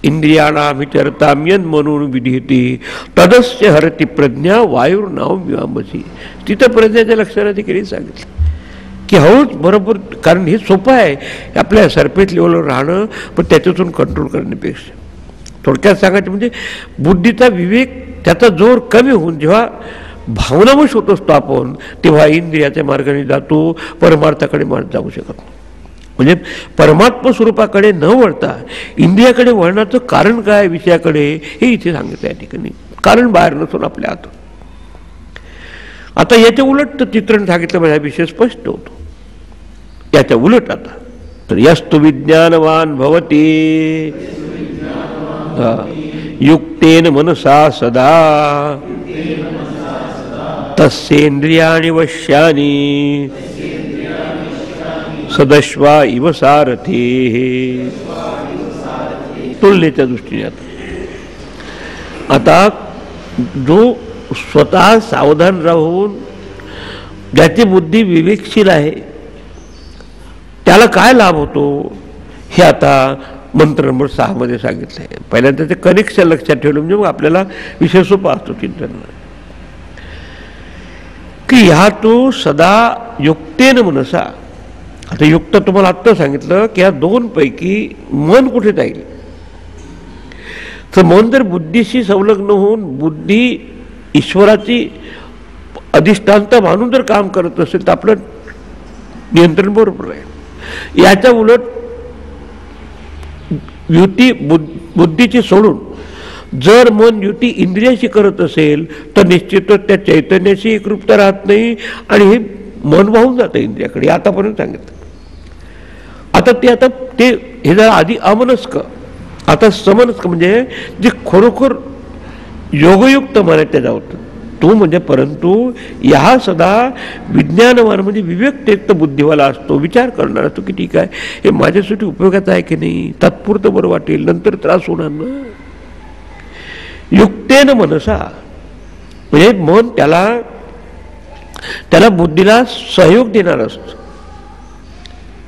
इंद्रियाणामिचरताम्यन म्हणून विधीती तदस्य हरती प्रज्ञा वायुर्नाव मिवांबसी. तिथं प्रज्ञाच्या लक्षणाधिकारी सांगितलं की हळूच बरोबर, कारण हे सोपं आहे आपल्या सरफेस लेवलवर राहणं, पण त्याच्यातून कंट्रोल करण्यापेक्षा थोडक्यात सांगायचं म्हणजे बुद्धीचा विवेक त्याचा जोर कमी होऊन जेव्हा भावनावश होत असतो आपण, तेव्हा इंद्रियाच्या मार्गाने जातो, परमार्थाकडे जाऊ शकत नाही. म्हणजे परमात्मा स्वरूपाकडे न वळता इंद्रियाकडे वळण्याचं कारण काय विषयाकडे, हे इथे सांगितलं या ठिकाणी. कारण बाहेर नसून आपल्या हातात. आता याच्या उलट चित्रण सांगितलं म्हणजे हा विषय स्पष्ट होतो. याच्या उलट आता तर यस्तु विज्ञानवान भवती युक्तेन मनसा सदा तस्येंद्रियाणि वश्यानि सदश्वा इव सारथी. तुलनेच्या दृष्टीने आता जो स्वतः सावधान राहून ज्याची बुद्धी विवेकशील आहे त्याला काय लाभ होतो हे आता मंत्र नंबर 6 मध्ये सांगितलं आहे. पहिल्यांदा ते कनेक्शन लक्षात ठेवलं म्हणजे मग आपल्याला विषय सोपा असतो चिंतन की ह्या तो सदा युक्तेन मनसा. आता युक्त तुम्हाला आत्ता सांगितलं की या दोन पैकी मन कुठे जाईल, तर मन जर बुद्धीशी संलग्न होऊन बुद्धी ईश्वराची अधिष्ठानता मानून जर काम करत असेल तर आपलं नियंत्रण बरोबर आहे. याच्या उलट युती बुद्धीची सोडून जर मन युती इंद्रियाशी करत असेल तर निश्चितच त्या चैतन्याशी एकरूपता राहत नाही आणि हे मन वाहून जातं इंद्रियाकडे. आतापर्यंत सांगितलं. आता ते हे जरा आधी अमनस्क, आता समनस्क म्हणजे जे खरोखर योगयुक्त म्हणायचं जावं तो म्हणजे, परंतु या सदा विज्ञानवान म्हणजे विवेकयुक्त बुद्धिवाला असतो, विचार करणार असतो की ठीक आहे हे माझ्यासाठी उपयोगाचं आहे की नाही, तात्पुरतं बरं वाटेल, नंतर त्रास होणार ना. युक्तेन मनसा म्हणजे मन त्याला बुद्धीला सहयोग देणार असतं.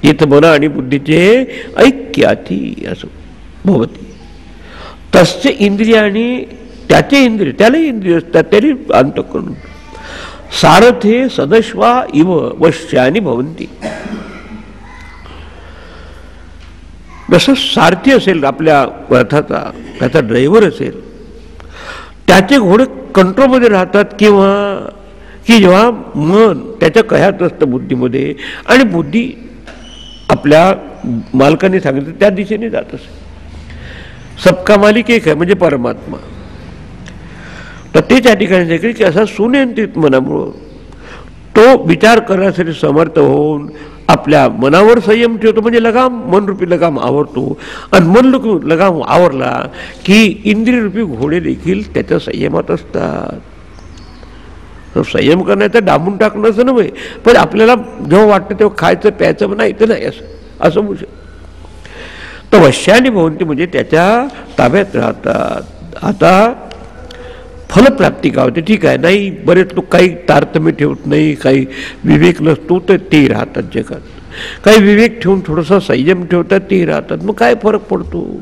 इथं मन आणि बुद्धीचे ऐक्याती असं भवती. तस्य इंद्रियाणी त्याचे इंद्रिय त्यालाही इंद्रिय असतात, त्याने अंतःकरण. सारथे सदश्वा इव वश्यानी भवंती. जसं सारथी असेल आपल्या रथाचा, त्याचा ड्रायव्हर असेल, त्याचे घोडे कंट्रोलमध्ये राहतात किंवा की जेव्हा मन त्याच्या कह्यात असतं बुद्धीमध्ये आणि बुद्धी आपल्या मालकाने सांगितलं त्या दिशेने जात असेल. सबका मालिक एक आहे म्हणजे परमात्मा. तर ते त्या ठिकाणी सांगितलं की असा सुनियंत्रित मनामुळं तो विचार करण्यासाठी समर्थ होऊन आपल्या मनावर संयम ठेवतो म्हणजे लगाम, मनरूपी लगाम आवरतो. आणि मनरूपी लगाम आवरला की इंद्रियरूपी घोडे देखील त्याच्या संयमात असतात. संयम करण्याचं डांबून टाकणं असं नव्हे, पण आपल्याला जेव्हा वाटतं तेव्हा खायचं प्यायचं नाही तर नाही असं होऊ शकतं. तर वश्यानी भवंती म्हणजे त्याच्या ताब्यात राहतात. आता फलप्राप्ती का होते, ठीक आहे, नाही बरेच लोक काही तारतम्य ठेवत नाही, काही विवेक नसतो तर ते राहतात जगात. काही विवेक ठेवून थोडासा संयम ठेवतात ते राहतात. मग काय फरक पडतो?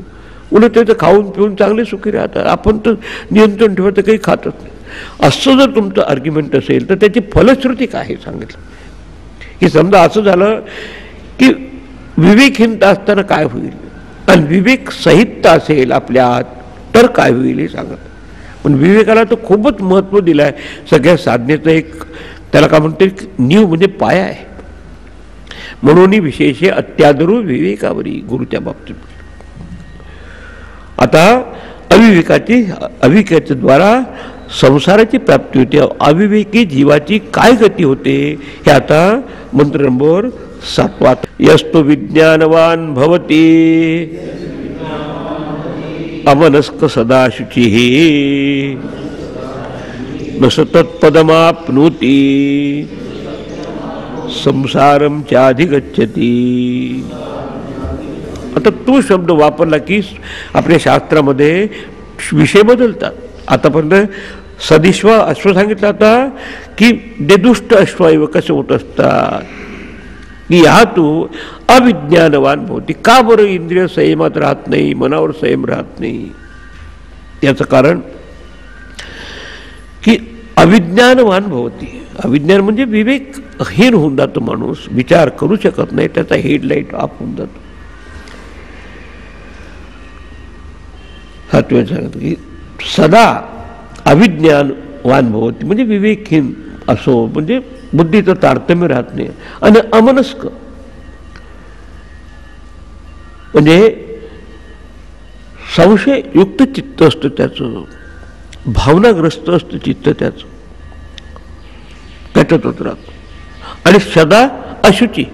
उलट त्याचं खाऊन पिऊन चांगले सुखी राहतात. आपण तर नियंत्रण ठेवतं काही खातच नाही. असं जर तुमचं आर्ग्युमेंट असेल तर त्याची फलश्रुती काय हे सांगितलं की समजा असं झालं की विवेकहीनता असताना काय होईल आणि विवेक सहितता असेल आपल्या आत तर काय होईल हे सांगत. पण विवेकाला तर खूपच महत्त्व दिलं आहे. सगळ्या साधनेचं एक त्याला काय म्हणते नीव म्हणजे पाया आहे. म्हणून विशेष अत्यादरू विवेकावरी गुरुच्या बाबतीत. आता अविवेकाच्या द्वारा संसाराची प्राप्ती होते. अविवेकी जीवाची काय गती होते हे आता मंत्र नंबर 7. यस्तो विज्ञानवान भवती अमनस्क सदा शुचिः न तत्पदमाप्नोति संसारम चाधिगच्छति. आता तो शब्द वापरला की आपल्या शास्त्रामध्ये विषय बदलतात. आतापर्यंत सदिश्व अश्व सांगितलं आता की देदुष्ट अश्वाईव कसे होत असतात की ह्या तू अविज्ञानवान भवती. का बरं इंद्रिय संयमात राहत नाही, मनावर संयम राहत नाही? याचं कारण की अविज्ञानवान भवती. अविज्ञान म्हणजे विवेकहीन होऊन जातो माणूस, विचार करू शकत नाही, त्याचा हेडलाईट ऑफ होऊन जातो. 7व्या सांगतो की सदा अविज्ञानवान भवती म्हणजे विवेकहीन असो, म्हणजे बुद्धीचं तारतम्य राहत नाही. आणि अमनस्क म्हणजे संशययुक्त चित्त असतं त्याचं, भावनाग्रस्त असतं चित्त त्याचं, त्याच्यातच राहतं. आणि सदा अशुची.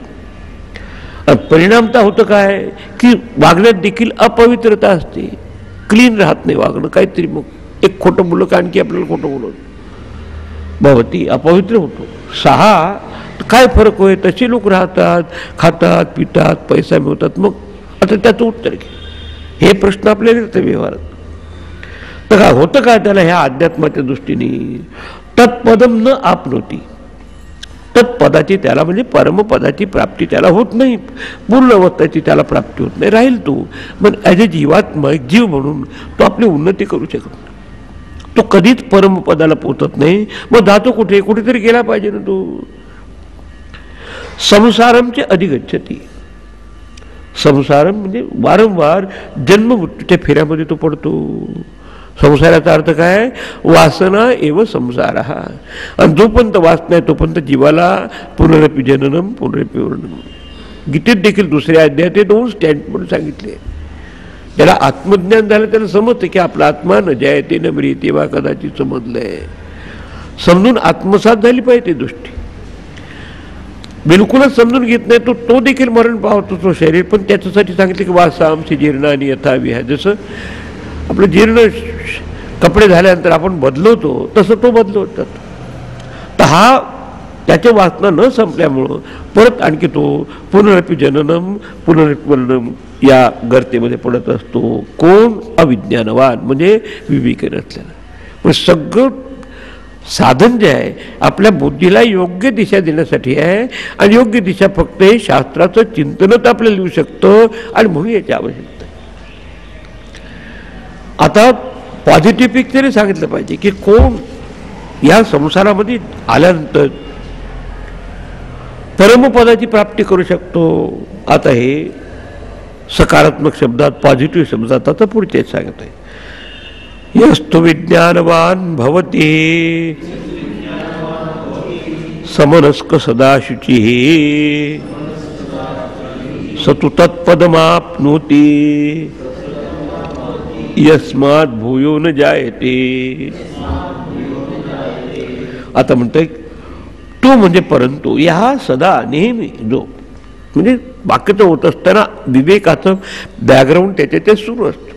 परिणामता होतं काय की वागण्यात देखील अपवित्रता असते, क्लीन राहत नाही वागणं. काहीतरी मग एक खोटं बोललं कारण की आपल्याला खोटं बोलत भवती अपवित्र होतो. 6 काय फरक होय? तसे लोक राहतात, खातात पितात, पैसा मिळवतात. मग आता त्याचं उत्तर घे. हे प्रश्न आपल्याला येतात व्यवहारात. तर काय होतं काय त्याला ह्या अध्यात्माच्या दृष्टीने? तत्पदम न आपनोती. तत्पदाची त्याला म्हणजे परमपदाची प्राप्ती त्याला होत नाही, पूर्ण अवस्थेची त्याला प्राप्ती होत नाही. राहील तो पण ॲज अ जीवात्मा, एक जीव म्हणून तो आपली उन्नती करू शकत नाही. तो कधीच परमपदाला पोचत नाही. मग जातो कुठे? कुठेतरी गेला पाहिजे ना तो. संसारमचे अधिगच्छती. संसारम म्हणजे वारंवार जन्ममृत्यूच्या फेऱ्यामध्ये तो पडतो. संसाराचा अर्थ काय? वासना एव संसार. आणि जोपर्यंत वासना आहे तोपर्यंत जीवाला पुनरपि जननम पुनरपि वर्णनम. गीतेत देखील दुसऱ्या अध्यायात 2 स्टँडपर्यंत सांगितले. ज्याला आत्मज्ञान झालं त्याला समजतं की आपला आत्मा न जयते न म्रियते वा कदाचित समजलंय. समजून आत्मसात झाली पाहिजे ती दृष्टी. बिलकुलच समजून घेत नाही तो देखील मरण पावतो तो शरीर. पण त्याच्यासाठी सांगितलं की वासांशी जीर्णानी यथा विहा. जसं आपलं जीर्ण कपडे झाल्यानंतर आपण बदलवतो तसं तो बदलवतात. तर हा त्याच्या वासना न संपल्यामुळं परत आणखी तो पुनरपि जननम पुनरपि मरणम या गर्तेमध्ये पडत असतो. कोण? अविज्ञानवान म्हणजे विवेकी नसलेला. पण सगळं साधन जे आहे आपल्या बुद्धीला योग्य दिशा देण्यासाठी आहे. आणि योग्य दिशा फक्त हे शास्त्राचं चिंतनच आपल्याला लिहू शकतं. आणि म्हणून याची आवश्यकता. आता पॉझिटिव्ह पिक्चरही सांगितलं पाहिजे की कोण या संसारामध्ये आल्यानंतर परमपदाची प्राप्ती करू शकतो. आता हे सकारात्मक शब्दात, पॉझिटिव्ह शब्दात आता पुढचे सांगत आहे. यस्तु विज्ञानवान भवती समनस्क सदा शुचिः सतु तत्पदमाप्नोति यस्मात् भूयो न जायते. आता म्हणतोय तो म्हणजे परंतु या सदा नेहमी जो म्हणजे बाकीचं होत असताना विवेकाचं बॅकग्राऊंड त्याचे ते सुरू असतं.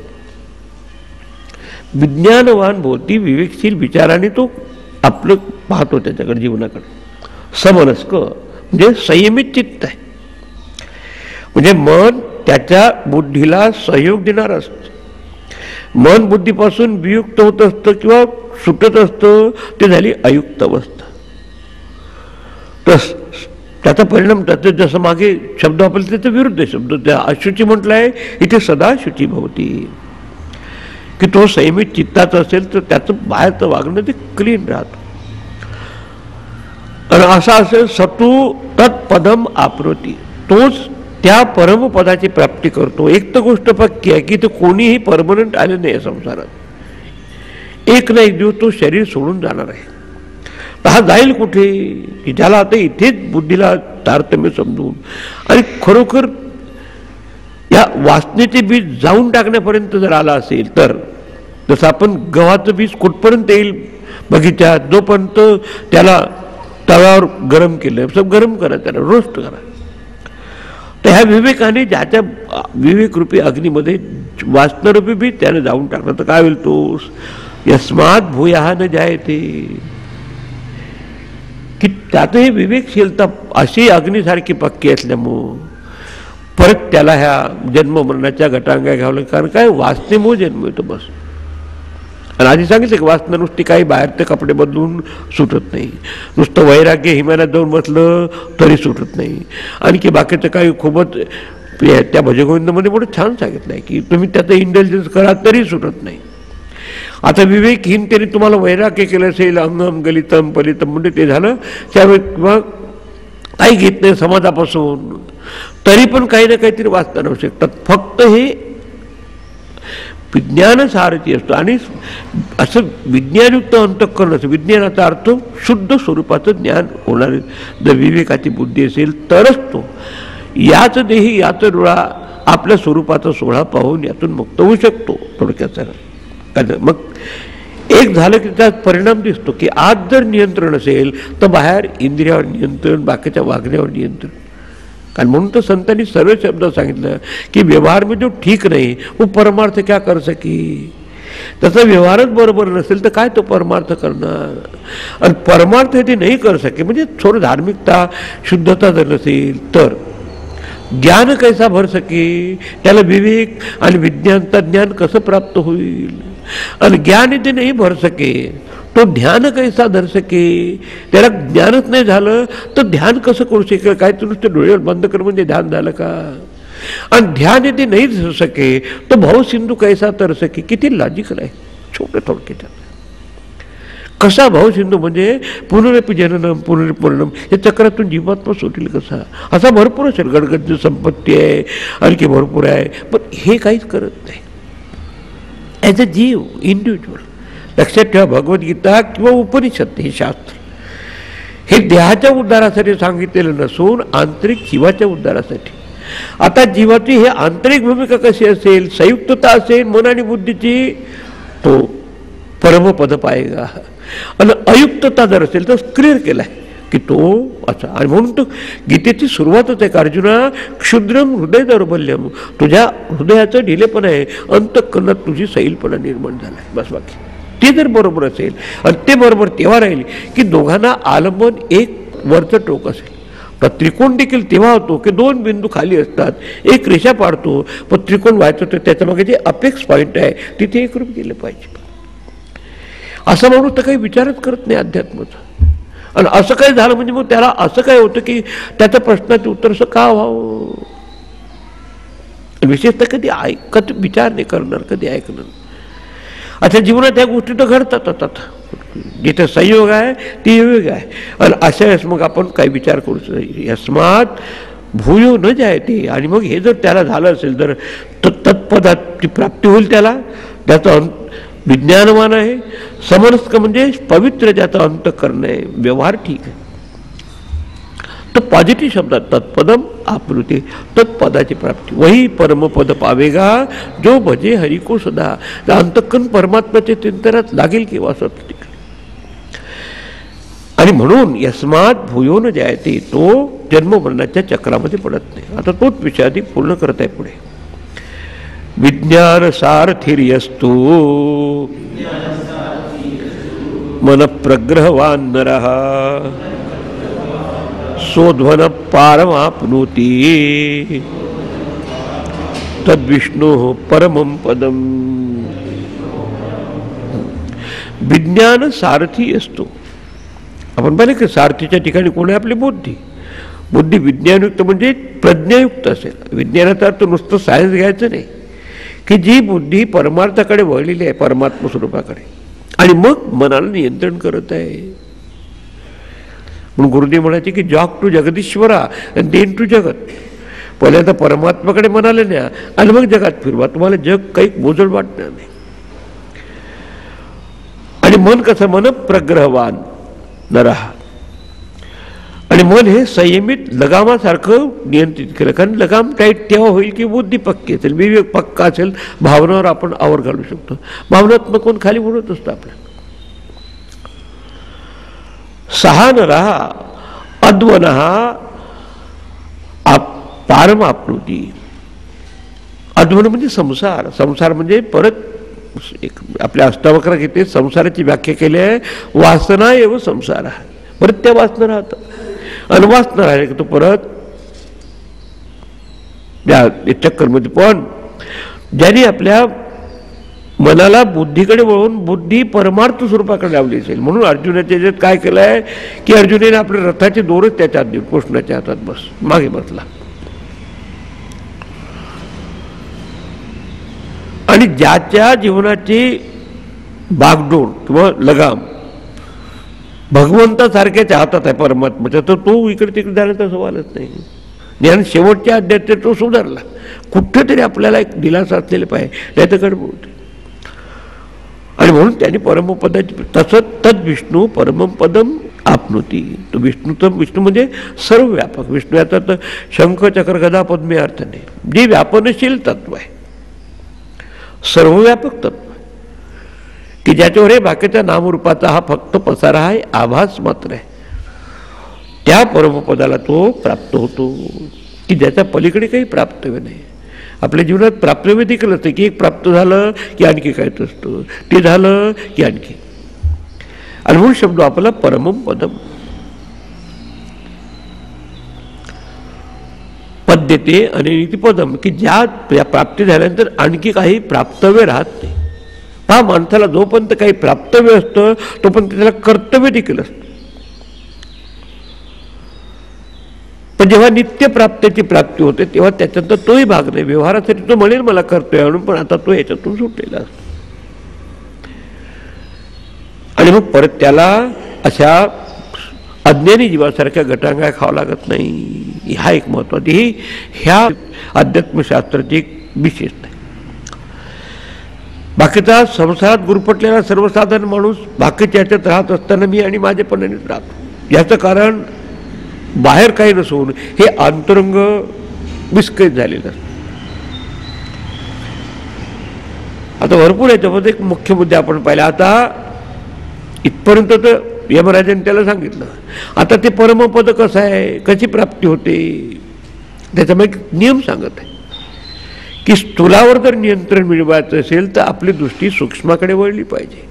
विज्ञानवान भोवती विवेकशील विचाराने तो आपलं पाहतो त्याच्याकडे, जीवनाकडे. समनस्क म्हणजे संयमित चित्त आहे. म्हणजे मन त्याच्या बुद्धीला सहयोग देणार असतं. मन बुद्धीपासून वियुक्त होत असतं किंवा सुटत असतं, ते झाली अयुक्त अवस्था. तस त्याचा परिणाम त्याचं जसं मागे शब्द वापरले त्याचा विरुद्ध शब्द, त्या अशुची म्हटलंय इथे सदा शुची भवती, की तो संयमित चित्ताचा असेल तर त्याचं बाहेरचं वागणं ते क्लीन राहतं. आणि असा असेल सतू तत्पदम आप्रोती, तोच त्या परमपदाची प्राप्ती करतो. एक तर गोष्ट पक्की आहे की ते कोणीही परमनंट आले नाही संसारात. एक ना एक दिवस तो शरीर सोडून जाणार आहे. तर हा जाईल कुठे, की ज्याला आता इथेच बुद्धीला तारतम्य समजून आणि खरोखर या वासनेचे बीज जाऊन टाकण्यापर्यंत जर आला असेल तर, जसं आपण गव्हाचं बीज कुठपर्यंत येईल बगीच्यात, जोपर्यंत त्याला तव्यावर गरम केलं, सब गरम करा, त्याला रोस्ट करा. तर ह्या विवेकाने ज्याच्या विवेकरूपी अग्नीमध्ये वासनारूपी बीज त्याने जाऊन टाकलं तर काय होईल, तो यस्मात भूयः न जायते, की त्यातही विवेकशीलता अशी अग्नीसारखी पक्की असल्यामुळं परत त्याला ह्या जन्म मरणाच्या गटांगा घ्यावं लागेल. कारण काय, वासनेमुळे जन्म येतो बस. आणि आधी सांगितलं की वासना नुसती काही बाहेरचे कपडे बदलून सुटत नाही, नुसतं वैराग्य हिमालयात जाऊन बसलं तरी सुटत नाही, आणखी बाकीचं काही खूपच त्या भजगोविंदमध्ये मोठं छान सांगितलं आहे की तुम्ही त्याचं इंटेलिजन्स करा तरी सुटत नाही. आता विवेकहीनतेने तुम्हाला वैराग्य केलं असेल, अंगम गलितम पलितम म्हणजे ते झालं त्यावेळी, किंवा काही घेत नाही समाजापासून, तरी पण काही ना काहीतरी वाचता राहू शकतात. फक्त हे विज्ञान सारथी असतो. आणि असं विज्ञानयुक्त अंतःकरण असं, विज्ञानाचा अर्थ शुद्ध स्वरूपाचं ज्ञान होणार. जर विवेकाची बुद्धी असेल तरच तो याच देही याच डोळा आपल्या स्वरूपाचा सोहळा पाहून यातून मुक्त होऊ शकतो. थोडक्यात मग एक झालं की त्यात परिणाम दिसतो की आज जर नियंत्रण असेल तर बाहेर इंद्रियावर नियंत्रण, बाकीच्या वागण्यावर नियंत्रण. कारण म्हणून तर संतांनी सर्व शब्द सांगितलं की व्यवहार में जो ठीक नाही वो परमार्थ क्या कर सकी. त्याचा व्यवहारच बरोबर नसेल तर काय तो परमार्थ करणार. आणि परमार्थ ते नाही कर सके म्हणजे थोडं धार्मिकता शुद्धता जर नसेल तर ज्ञान कैसा भर सके, त्याला विवेक आणि विज्ञानता ज्ञान कसं प्राप्त होईल. आणि ज्ञान ते नाही भर सके तो ध्यान कैसा धर सके, त्याला ज्ञानच नाही झालं तर ध्यान कसं करू शकेल. काय तू नुसतं डोळे बंद कर म्हणजे ध्यान झालं का. आणि ध्यान ते नाही धर सके तो भावसिंधू कैसा तर सके. किती लॉजिकल आहे छोटे थोडक्यात. कसा भावसिंधू म्हणजे पुनरपि जननम पुनर्पूर्णम, या चक्रातून जीवात्मा सुटेल कसा. असा भरपूर असेल, गडगड संपत्ती आहे, आणखी भरपूर आहे, पण हे काहीच करत नाही ॲज अ जीव इंडिव्हिज्युअल. लक्षात ठेवा, भगवद्गीता किंवा उपनिषद हे शास्त्र हे देहाच्या उद्धारासाठी सांगितलेलं नसून आंतरिक जीवाच्या उद्धारासाठी. आता जीवाची ही आंतरिक भूमिका कशी असेल, संयुक्तता असेल मन आणि बुद्धीची, तो परमपद पाएगा. आणि अयुक्तता जर असेल तर क्लिअर केला आहे की तो असा. आणि म्हणून तो गीतेची सुरुवातच आहे, अर्जुना क्षुद्रम हृदय दौर्बल्यम, तुझ्या हृदयाचं ढिलेपण आहे, अंतःकरणात तुझी सैलपणा निर्माण झाला आहे. बस बाकी ते जर बरोबर असेल आणि ते बरोबर तेव्हा राहील की दोघांना आलंबन एक वरचं टोक असेल. पण त्रिकोण देखील तेव्हा होतो की दोन बिंदू खाली असतात, एक रेषा पाडतो, पण त्रिकोण व्हायचं तर त्याच्यामागे जे अपेक्स पॉईंट आहे तिथे एकरूप गेलं पाहिजे. असं माणूस तर काही विचारच करत नाही अध्यात्माचा. आणि असं काही झालं म्हणजे मग त्याला असं काय होतं की त्याच्या प्रश्नाचे उत्तर असं का व्हावं. विशेषतः कधी ऐकत विचार नाही करणार, कधी ऐकणार. अच्छा, जीवनात ह्या गोष्टी तर घडतात आता, जिथे संयोग आहे ती योग आहे. आणि अशा वेळेस मग आपण काही विचार करू, यस्मात भूयो न जायते. आणि मग हे जर त्याला झालं असेल तर तत्पदाची प्राप्ती होईल त्याला, त्याचं विज्ञानवान आहे. समरस्क म्हणजे पवित्र, ज्याचा अंतःकरण आहे, व्यवहार ठीक आहे. तो पॉझिटिव्ह शब्दात तत्पदम आप्लुते, तत्पदाची प्राप्ती. वही परमपद पावेगा जो भजे हरि को सदा. अंतःकरण परमात्म्याच्या चिंतनात लागेल किंवा असत. आणि आणि म्हणून यस्मात भूयो न जायते, तो जन्म मरणाच्या चक्रामध्ये पडत नाही. आता तोच विषय अधिक पूर्ण करत आहे पुढे. विज्ञान सारथिर्यस्तु मन प्रग्रहवान नरः सोध्वन पारमाप्नोति तद्विष्णु परमं पदम. विज्ञान सारथी असतो. आपण पाहिलं की सारथीच्या ठिकाणी कोण आहे? आपली बुद्धी. बुद्धी विज्ञानयुक्त म्हणजे प्रज्ञायुक्त असेल. विज्ञानाचा अर्थ नुसतं सायन्स घ्यायचं नाही, की जी बुद्धी परमार्थाकडे वळलेली आहे, परमात्म स्वरूपाकडे, आणि मग मनाला नियंत्रण करत आहे. म्हणून गुरुदेव म्हणायचे की जॉग टू जगदीश्वरा आणि देन टू जगत. पहिल्यांदा परमात्माकडे मनाला न्या आणि मग जगात फिरवा. तुम्हाला जग काही बोजड वाटणार नाही. आणि मन कसं? मन प्रग्रहवान नरः. आणि मन हे संयमित लगामासारखं नियंत्रित केलं. कारण लगाम टाईट तेव्हा होईल की बुद्धी पक्की असेल, विवेक पक्का असेल, भावनावर आपण आवर घालू शकतो. भावनात्मक कोण खाली म्हणत असतो आपल्याला. सहा नरः अद्वनः पारमाप्नोति. अद्वन म्हणजे संसार. संसार म्हणजे परत एक आपल्या अष्टावक्र घेते संसाराची व्याख्या केली आहे. वासना एव संसार आहे. परत त्या वासना राहतात. अनवासना राहिले की तो परत त्या चक्करमध्ये. पण ज्यांनी आपल्या मनाला बुद्धीकडे वळून बुद्धी परमार्थ स्वरूपाकडे लावली असेल. म्हणून अर्जुनाच्या याच्यात काय केलं आहे की अर्जुनाने आपल्या रथाचे दोरच त्याच्या हात देऊन कृष्णाच्या हातात बस मागे बसला. आणि ज्याच्या जीवनाची बागडोर किंवा लगाम भगवंतासारख्याच्या हातात आहे परमात्म्याच्या, तर तो इकडे तिकडे जाण्याचा सवालच नाही. ज्ञान शेवटच्या अध्यायात तो सुधारला. कुठेतरी आपल्याला एक दिलासा असलेले पाहिजे, नाही तर गडबड. आणि म्हणून त्यांनी परमपदाची तसंच तद विष्णू परमं पदम आपनोती. तो विष्णू म्हणजे सर्वव्यापक. विष्णू याचा तर शंख चक्र गदा पद्मे अर्थ नाही. जे व्यापनशील तत्व आहे, सर्वव्यापक तत्व की ज्याच्यावर हे बाकीच्या नामरूपाचा हा फक्त पसारा आहे, आभास मात्र आहे. त्या परमपदाला तो प्राप्त होतो की ज्याच्या पलीकडे काही प्राप्तव्य नाही. आपल्या जीवनात प्राप्तव्य देखील असते की एक प्राप्त झालं की आणखी काय असतं, ते झालं की आणखी. आणि म्हणून शब्द आपला परमं पदम पद्यते आणि पदम की ज्या प्राप्ती झाल्यानंतर आणखी काही प्राप्तव्य राहत नाही. हा माणसाला जोपर्यंत काही प्राप्तव्य असतं तोपर्यंत त्याला कर्तव्य देखील असतं. पण जेव्हा नित्य प्राप्तीची प्राप्ती होते तेव्हा त्याच्यानंतर तोही भाग नाही. व्यवहारासाठी तो म्हणेल मला कर्तव्य म्हणून, पण आता तो याच्यातून सुटलेला असतो. आणि मग परत त्याला अशा अज्ञानी जीवासारख्या गटांगा खावं लागत नाही. हा एक महत्वाची ही ह्या अध्यात्मशास्त्राची एक विशेषता आहे. बाकीचा संसारात गुरफटलेला सर्वसाधारण माणूस बाकीच्या ह्याच्यात राहत असताना मी आणि माझेपणानेच राहतो. याचं कारण बाहेर काही नसून हे अंतरंग विस्कळीत झालेलं असतं. आता भरपूर याच्यामध्ये एक मुख्य मुद्दे आपण पाहिले. आता इथपर्यंत तर यमराजांनी त्याला सांगितलं. आता ते परमपद कसं आहे, कशी प्राप्ती होते, त्याचा मग नियम सांगत आहे की स्थूलावर जर नियंत्रण मिळवायचं असेल तर आपली दृष्टी सूक्ष्माकडे वळली पाहिजे.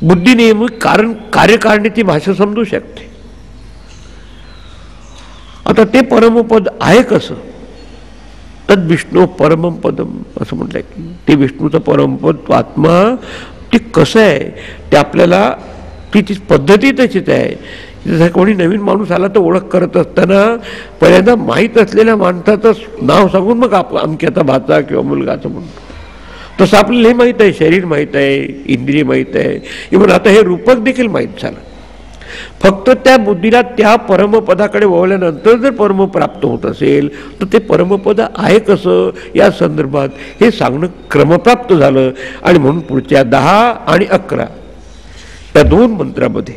बुद्धी नेहमी कार्यकारिणीची भाषा समजू शकते. आता ते परमपद आहे कसं? तद विष्णू परमं पदम असं म्हटलंय की ते विष्णूचं परमपद तो आत्मा ते कसं आहे ते आपल्याला तिची पद्धती तशीच आहे. जसं कोणी नवीन माणूस आला तर ओळख करत असताना पहिल्यांदा माहीत असलेल्या माणसाचं नाव सांगून मग अमक्याचा भाचा किंवा मुलगा असं म्हणतो. तसं आपल्याला हे माहीत आहे, शरीर माहीत आहे, इंद्रिय माहीत आहे, इव्हन आता हे रूपक देखील माहीत झालं. फक्त त्या बुद्धीला त्या परमपदाकडे वळल्यानंतर जर परम प्राप्त होत असेल तर ते परमपद आहे कसं या संदर्भात हे सांगणं क्रमप्राप्त झालं. आणि म्हणून पुढच्या 10 आणि 11 त्या 2 मंत्रामध्ये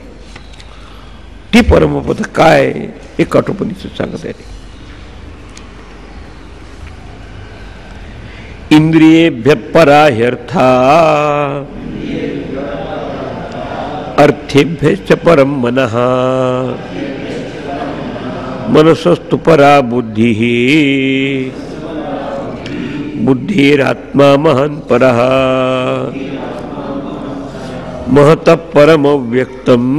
ती परमपद काय हे कठोपनिषद सांगत आहे. इंद्रियेभ्य परा ह्यर्था अर्थेभ्यश्च परम मनः मनसस्तु परा बुद्धिः बुद्धिरात्मा महान् परः महतः परमव्यक्तम्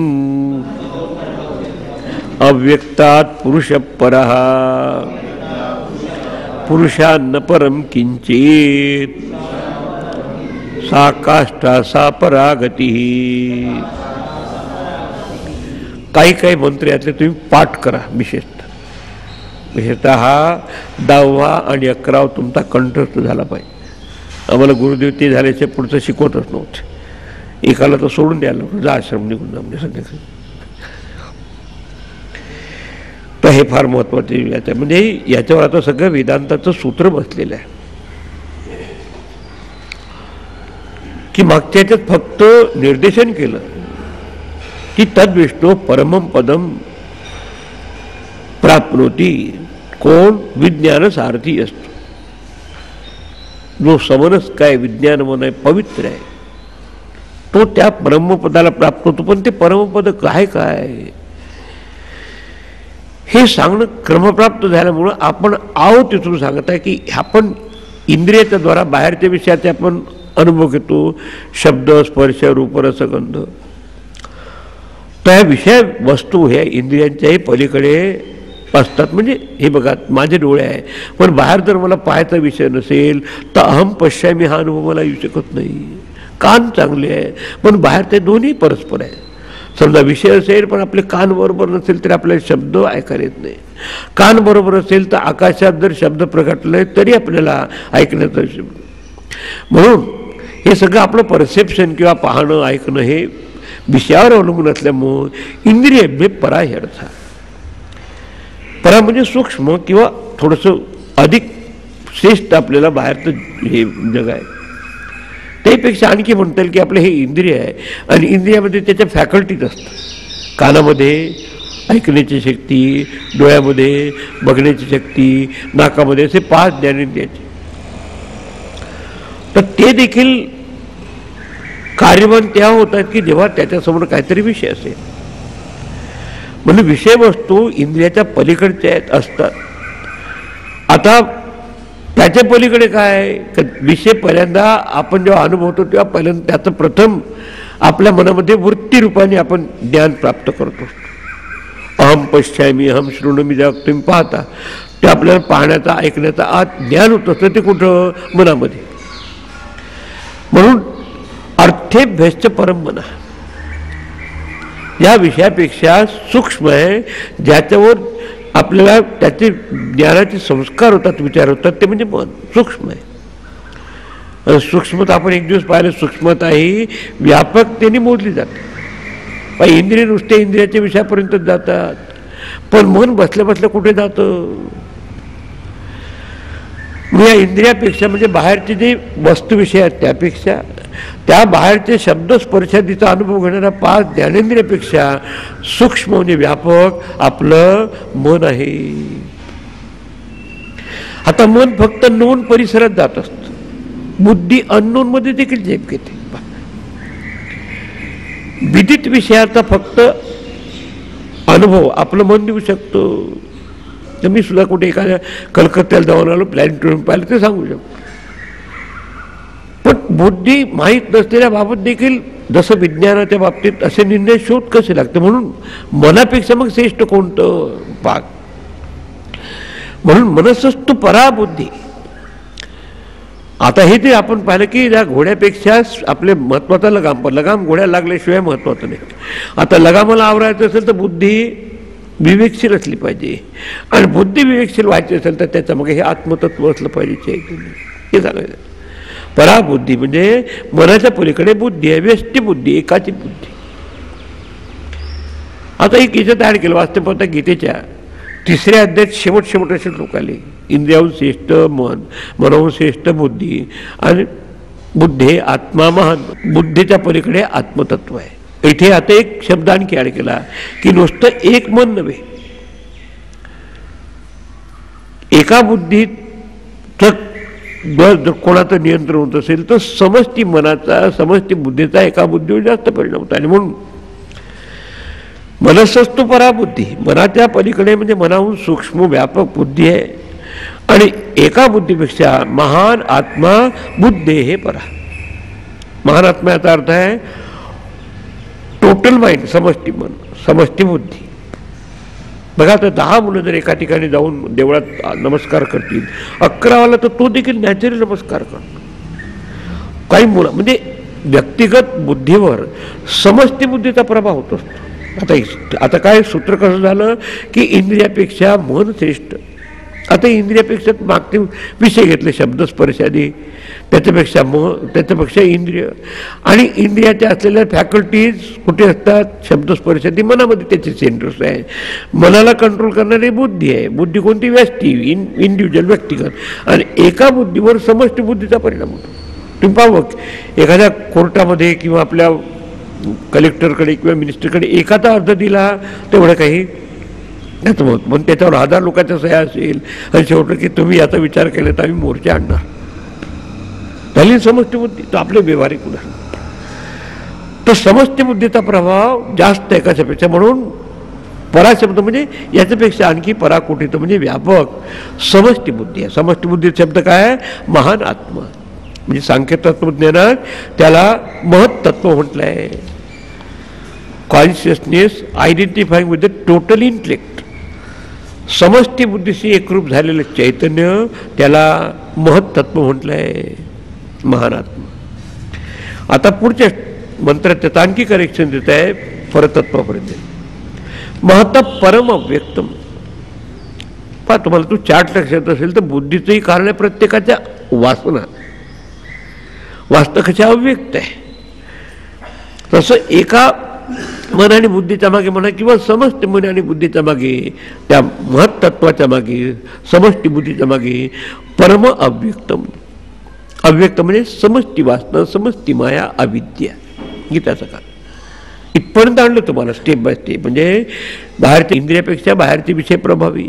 अव्यक्तात् पुरुषः परः पुरुषान्न परम किंचित सा काष्ठा सा परागती. काही काही मंत्र यातले तुम्ही पाठ करा. विशेषतः हा 10वा आणि 11वा तुमचा कंठस्थ झाला पाहिजे. आम्हाला गुरुदेव ते झाल्याचे पुढचं शिकवतच नव्हते. एकाला तर सोडून द्यायला जा आश्रम निघून जा म्हणजे संध्याकाळी. तर हे फार महत्वाचे याच्या म्हणजे याच्यावर आता सगळं वेदांताचं सूत्र बसलेलं आहे की मागच्या याच्यात फक्त निर्देशन केलं की तद विष्णू परमं पदम प्राप्नोती. कोण? विज्ञान सारथी असतो. जो समनस काय विज्ञान मन आहे, पवित्र आहे, तो त्या परमपदाला प्राप्त होतो. पण ते परमपद काय काय हे सांगणं क्रमप्राप्त झाल्यामुळं आपण आहोत तिथून सांगत आहे की आपण इंद्रियाच्या द्वारा बाहेरच्या विषयाचे आपण अनुभव घेतो. शब्द, स्पर्श, रूप, रस, गंध. त्या विषय वस्तू ह्या इंद्रियांच्याही पलीकडे असतात. म्हणजे हे बघा, माझे डोळे आहे पण बाहेर जर मला पाहायचा विषय नसेल तर अहम पश्यामी हा अनुभव मला येऊ शकत नाही. कान चांगले आहे पण बाहेर ते दोन्ही परस्पर आहे. समजा विषय असेल पण आपले कान बरोबर नसेल तर आपल्याला शब्द ऐकायला येत नाही. कान बरोबर असेल तर आकाशात जर शब्द प्रगटले तरी आपल्याला ऐकण्याचा शब्द. म्हणून हे सगळं आपलं परसेप्शन किंवा पाहणं ऐकणं हे विषयावर अवलंबून असल्यामुळं इंद्रिय म्हणजे परा हे अर्थ. परा म्हणजे सूक्ष्म किंवा थोडंसं अधिक श्रेष्ठ आपल्याला बाहेरचं हे जग आहे. त्यापेक्षा आणखी म्हणता येईल की आपलं हे इंद्रिय आहे आणि इंद्रियामध्ये त्याच्या फॅकल्टीज असतात. कानामध्ये ऐकण्याची शक्ती, डोळ्यामध्ये बघण्याची शक्ती, नाकामध्ये असे 5 ज्ञानेंद्रियाचे. तर ते देखील कार्यवान त्या होतात की जेव्हा त्याच्यासमोर काहीतरी विषय असेल. म्हणजे विषयवस्तू इंद्रियाच्या पलीकडच्या असतात. आता त्याच्या पलीकडे काय, विषय पहिल्यांदा आपण जेव्हा अनुभवतो तेव्हा पहिल्यांदा त्याचं प्रथम आपल्या मनामध्ये वृत्तीरूपाने आपण ज्ञान प्राप्त करतो. अहम पश्यामी, अहम शृणोमी, जेव्हा तुम्ही पाहता ते आपल्याला पाहण्याचा ऐकण्याचा आत ज्ञान होत असतं. ते कुठं? मनामध्ये. म्हणून अर्थेभ्यश्च परम मन. या विषयापेक्षा सूक्ष्म आहे ज्याच्यावर आपल्याला त्याचे ज्ञानाचे संस्कार होतात, विचार होतात, ते म्हणजे मन सूक्ष्म आहे. सूक्ष्मता आपण एक दिवस पाहिलं, सूक्ष्मता ही व्यापकतेने मोजली जाते. इंद्रिय नुसते इंद्रियाच्या विषयापर्यंत जातात पण मन बसल्या बसल्या कुठे जातं? या इंद्रियापेक्षा म्हणजे बाहेरचे जे वस्तुविषय आहेत त्यापेक्षा, त्या बाहेरचे शब्द स्पर्शादीचा अनुभव घेणाऱ्या 5 ज्ञानेंद्रियापेक्षा सूक्ष्म म्हणजे व्यापक आपलं मन आहे. आता मन फक्त नोन परिसरात जात असतं. बुद्धी अननोन मध्ये देखील झेप घेते. विदित विषयाचा फक्त अनुभव आपलं मन देऊ शकतो. तर मी सुद्धा कुठे एखाद्या कलकत्त्याला जाऊन आलो, प्लॅनेटोरियम पाहिलं ते सांगू शकतो. पण बुद्धी माहीत नसलेल्या बाबत देखील जसं विज्ञानाच्या बाबतीत असे निर्णय शोध कसे लागते. म्हणून मनापेक्षा मग श्रेष्ठ कोणतं भाग? म्हणून मनसस्तु परा बुद्धी. आता हे ते आपण पाहिलं की या घोड्यापेक्षा आपले महत्वाचा लगाम. लगाम घोड्याला लागल्याशिवाय महत्वाचं नाही. आता लगामाला आवरायचं असेल तर बुद्धी विवेकशील असली पाहिजे आणि बुद्धी विवेकशील व्हायची असेल तर त्याच्या मग हे आत्मतत्व असलं पाहिजे. हे सांगायचं. पराबुद्धी म्हणजे मनाच्या पलीकडे बुद्धी आहे, व्यष्टी बुद्धी, एकाची बुद्धी. आता एक याच्यात ॲड केलं वास्तवता गीतेच्या 3ऱ्या अध्यायात शेवट असे लोक आले. इंद्रियाहून श्रेष्ठ मन, मनाहून श्रेष्ठ बुद्धी आणि बुद्धे आत्मा महान. बुद्धीच्या पलीकडे आत्मतत्व आहे. इथे आता एक शब्द आणखी ॲड केला की नुसतं एक मन नव्हे, एका बुद्धीत जर कोणाचं नियंत्रण होत असेल तर समष्टी मनाचा, समष्टी बुद्धीचा एका बुद्धीवर जास्त परिणाम होतो. आणि म्हणून मनसस्तु पराबुद्धी, मनाच्या पलीकडे म्हणजे मनाहून सूक्ष्म व्यापक बुद्धी आहे. आणि एका बुद्धीपेक्षा महान आत्मा बुद्धे हे परा. महान आत्म्याचा अर्थ आहे टोटल माइंड, समष्टी मन, समष्टी बुद्धी. बघा तर 10 मुलं जर एका ठिकाणी जाऊन देवळात नमस्कार करतील, 11वाला तर तो देखील नॅचरल नमस्कार करतो. काही मुलं म्हणजे व्यक्तिगत बुद्धीवर समष्टी बुद्धीचा प्रभाव होत असतो. आता काय सूत्र कसं झालं की इंद्रियापेक्षा मन श्रेष्ठ. आता इंद्रियापेक्षा मागचे विषय घेतले, शब्द स्पर्शादी, त्याच्यापेक्षा इंद्रिय. आणि इंद्रियाच्या असलेल्या फॅकल्टीज कुठे असतात? शब्द स्पर्शादी मनामध्ये त्याचे सेंटर्स आहे. मनाला कंट्रोल करणारी बुद्धी आहे. बुद्धी कोणती? व्यष्टी, इंडिव्हिज्युअल, व्यक्तिगत. आणि एका बुद्धीवर समष्टी बुद्धीचा परिणाम होतो. तुम्ही पाहावं एखाद्या कोर्टामध्ये किंवा आपल्या कलेक्टरकडे किंवा मिनिस्टरकडे एखादा अर्ज दिला तेवढं काही त्याचं मत, पण त्याच्यावर 1000 लोकांच्या सह्या असेल आणि शेवटी की तुम्ही याचा विचार केला तर आम्ही मोर्चा आणणार. झाली समष्टी बुद्धी. तर आपले व्यवहारिक उदाहरण, तर समष्टी बुद्धीचा प्रभाव जास्त आहे कशापेक्षा. म्हणून पराशब्द म्हणजे याच्यापेक्षा आणखी पराकुटीचं म्हणजे व्यापक समष्टी बुद्धी आहे. समष्टी बुद्धी शब्द काय आहे? महान आत्मा. म्हणजे सांख्य तत्वज्ञानात त्याला महत्त्व म्हटलं आहे. Consciousness identifying with the total intellect. समष्टी बुद्धीशी एकरूप झालेलं चैतन्य त्याला महत्त्व म्हटलं आहे, महान आत्मा. आता पुढच्या मंत्रात त्याचं आणखी करेक्शन देत आहे परतत्वापर्यंत. महत्व परम अव्यक्तम. पहा तुम्हाला तू चार्ट लक्षात असेल तर बुद्धीचंही कारण आहे प्रत्येकाच्या वासना. वास्तव कशा अव्यक्त आहे. तसं एका मन आणि बुद्धीच्या मागे म्हणा किंवा समष्टी मन आणि बुद्धीच्या मागे, त्या महत्त्वाच्या मागे, समष्टी बुद्धीच्या मागे परम अव्यक्तम. अव्यक्त म्हणजे समष्टी वासना, समष्टी माया, अविद्या. गीताचं का इथपर्यंत आणलं तुम्हाला स्टेप बाय स्टेप. म्हणजे बाहेरच्या इंद्रियापेक्षा बाहेरचे विषय प्रभावी,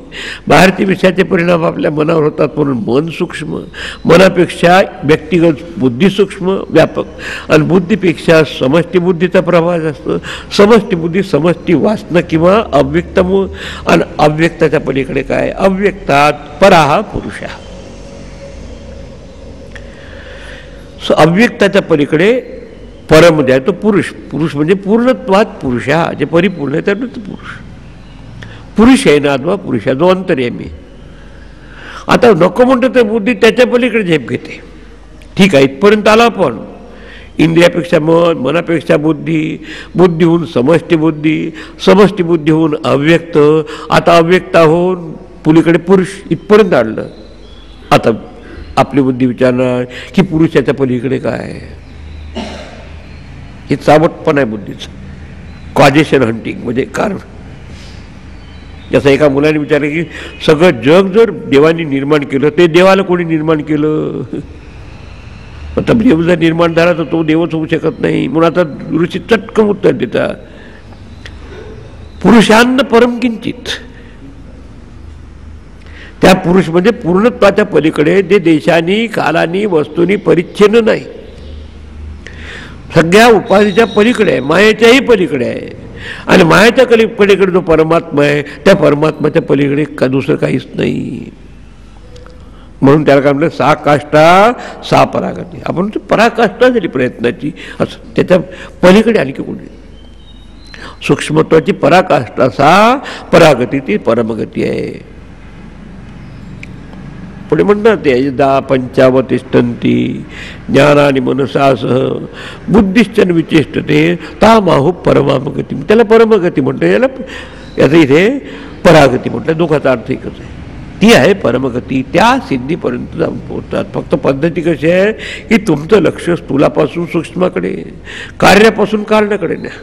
बाहेरचे विषयाचे परिणाम आपल्या मनावर होतात म्हणून मन सूक्ष्म, मनापेक्षा व्यक्तिगत बुद्धी सूक्ष्म व्यापक, आणि बुद्धीपेक्षा समष्टी बुद्धीचा प्रभाव जास्त. समष्टी बुद्धी समष्टी वासना किंवा अव्यक्तमूळ, आणि अव्यक्ताच्या पलीकडे काय? अव्यक्तात पराहा पुरुषा. अव्यक्ताच्या पलीकडे परम जे आहे तो पुरुष. पुरुष म्हणजे पूर्णत्वात पुरुष, हा जे परिपूर्ण आहे त्यातच पुरुष. पुरुष आहे ना अथवा पुरुष आहे, जो अंतर्यामी. आता नको म्हणतो तर बुद्धी त्याच्या पलीकडे झेप घेते. ठीक आहे, इथपर्यंत आला. पण इंद्रियापेक्षा मन, मनापेक्षा बुद्धी, बुद्धी होऊन समष्टी बुद्धी, समष्टी बुद्धी होऊन अव्यक्त, आता अव्यक्ता होऊन पुलीकडे पुरुष. इथपर्यंत आणलं. आता आपली बुद्धी विचारणार की पुरुषाच्या पलीकडे काय? हे चावटपण आहे बुद्धीचं. कॉजेशन हंटिंग म्हणजे कारण. जसं एका मुलाने विचारलं की सगळं जग जर देवाने निर्माण केलं ते देवाला कोणी निर्माण केलं? आता देव जर निर्माण झाला तर तो देवच होऊ शकत नाही. म्हणून आता ऋषी चटकन उत्तर देतात, पुरुषान्न परम किंचित. त्या पुरुष म्हणजे पूर्णत्वाच्या पलीकडे जे देशानी, कालानी, वस्तूंनी परिच्छिन्न नाही. सगळ्या उपाधीच्या पलीकडे आहे, मायेच्याही पलीकडे आहे. आणि मायेच्या पलीकडे जो परमात्मा आहे त्या परमात्म्याच्या पलीकडे का दुसरं काहीच नाही. म्हणून त्याला काय म्हणलं? सा काष्टा सा परागती. आपण पराकाष्ठा झाली प्रयत्नाची, असं त्याच्या पलीकडे आली की कोणी सूक्ष्मत्वाची पराकाष्ठा सा परागती, ती परमगती आहे. पुढे म्हणतात ते यदा पंचावतिष्ठन्ति ज्ञानानि मनसासह बुद्धिश्चन विचेष्टते तामाहु परमागती. त्याला परमगती म्हणतो, याचं इथे परागती म्हटलं. दोघाचा अर्थ एकच आहे. ती आहे परमगती. त्या सिद्धीपर्यंत जाऊन पोहोचतात. फक्त पद्धती कशी आहे की तुमचं लक्ष स्थूलापासून सूक्ष्माकडे, कार्यापासून कारणाकडे न्या,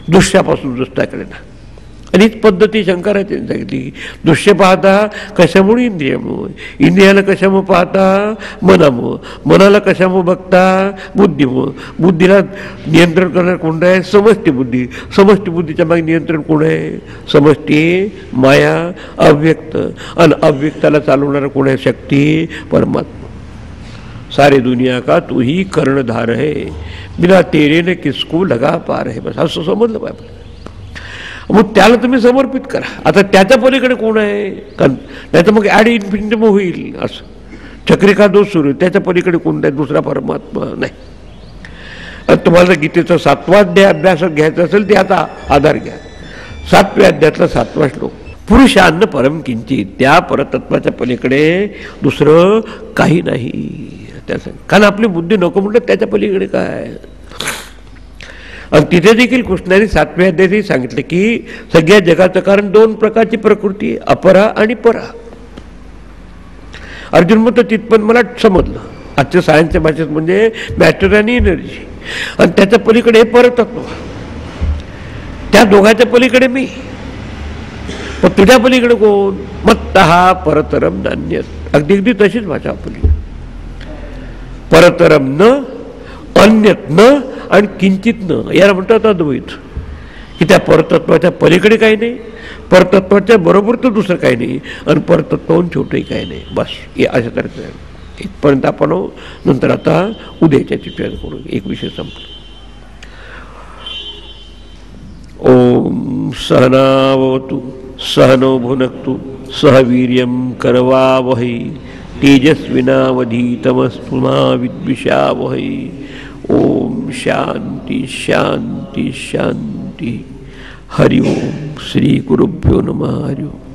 दृश्यापासून दृष्टाकडे न्या. आणि हीच पद्धती शंकराचार्यांनी सांगितली. दृश्य पाहता कशामुळे? इंद्रियामुळे. इंद्रियाला कशामुळे पाहता? मनामुळं. मनाला कशामुळे बघता? बुद्धीमुळं. बुद्धीला नियंत्रण करणार कोण आहे? समष्टी बुद्धी. समष्टी बुद्धीच्या मागे नियंत्रण कोण आहे? समष्टी माया, अव्यक्त. आणि अव्यक्ताला चालवणारा कोण आहे? शक्ती परमात्मा. सारे दुनिया का तू ही कर्णधार है, बिना तेरे ने किसको लगा पा रहे. बस असं समजलं पाहिजे. मग त्याला तुम्ही समर्पित करा. आता त्याच्या पलीकडे कोण आहे? कारण नाही तर मग ॲड इन्फिनिटम होईल. असं चक्रिका दोष सुरू आहे, त्याच्या पलीकडे कोण आहे? दुसरा परमात्मा नाही. तुम्हाला गीतेचा 7वा अध्याय अभ्यास घ्यायचा असेल ते आता आधार घ्या. 7व्या अध्यायातला 7वा श्लोक. पुरुषान्न परम किंचित, त्या परतत्वाच्या पलीकडे दुसरं काही नाही. त्याचं कारण आपली बुद्धी नको म्हटलं त्याच्या पलीकडे काय. आणि तिथे देखील कृष्णाने 7व्या अध्यायातही सांगितलं की सगळ्या जगाचं कारण 2 प्रकारची प्रकृती आहे, अपरा आणि परा. अर्जुन म्हणतो तिथपर्यंत मला समजलं. आजच्या सायन्सच्या भाषेत म्हणजे मॅटर आणि एनर्जी. आणि त्याच्या पलीकडे परतत्व, त्या दोघांच्या पलीकडे मी. पण तुझ्या पलीकडे कोण? मत्तः परतरम नान्यत्. अगदी अगदी तशीच भाषा आपली. परतरम न, अन्यत न आणि किंचित न, याला म्हणतात अद्वैत. की त्या परतत्वाच्या पलीकडे काही नाही, परतत्वाच्या बरोबर तर दुसरं काही नाही, आणि परतत्वाहून छोटंही काही नाही. बस हे अशा तऱ्हेचं आहे. इथपर्यंत आपण नंतर आता उद्याच्या चिठ्ठ्यात करू. एक विषय संपला. ओम सहनावतु सहनो भुनक्तु सह वीर्यं करवावहै तेजस्विनावधीतमस्तु मा विद्विषावहै. ओम शांति शांति शांति. हरि ओम. श्री गुरुभ्यो नमः. हरि ओम.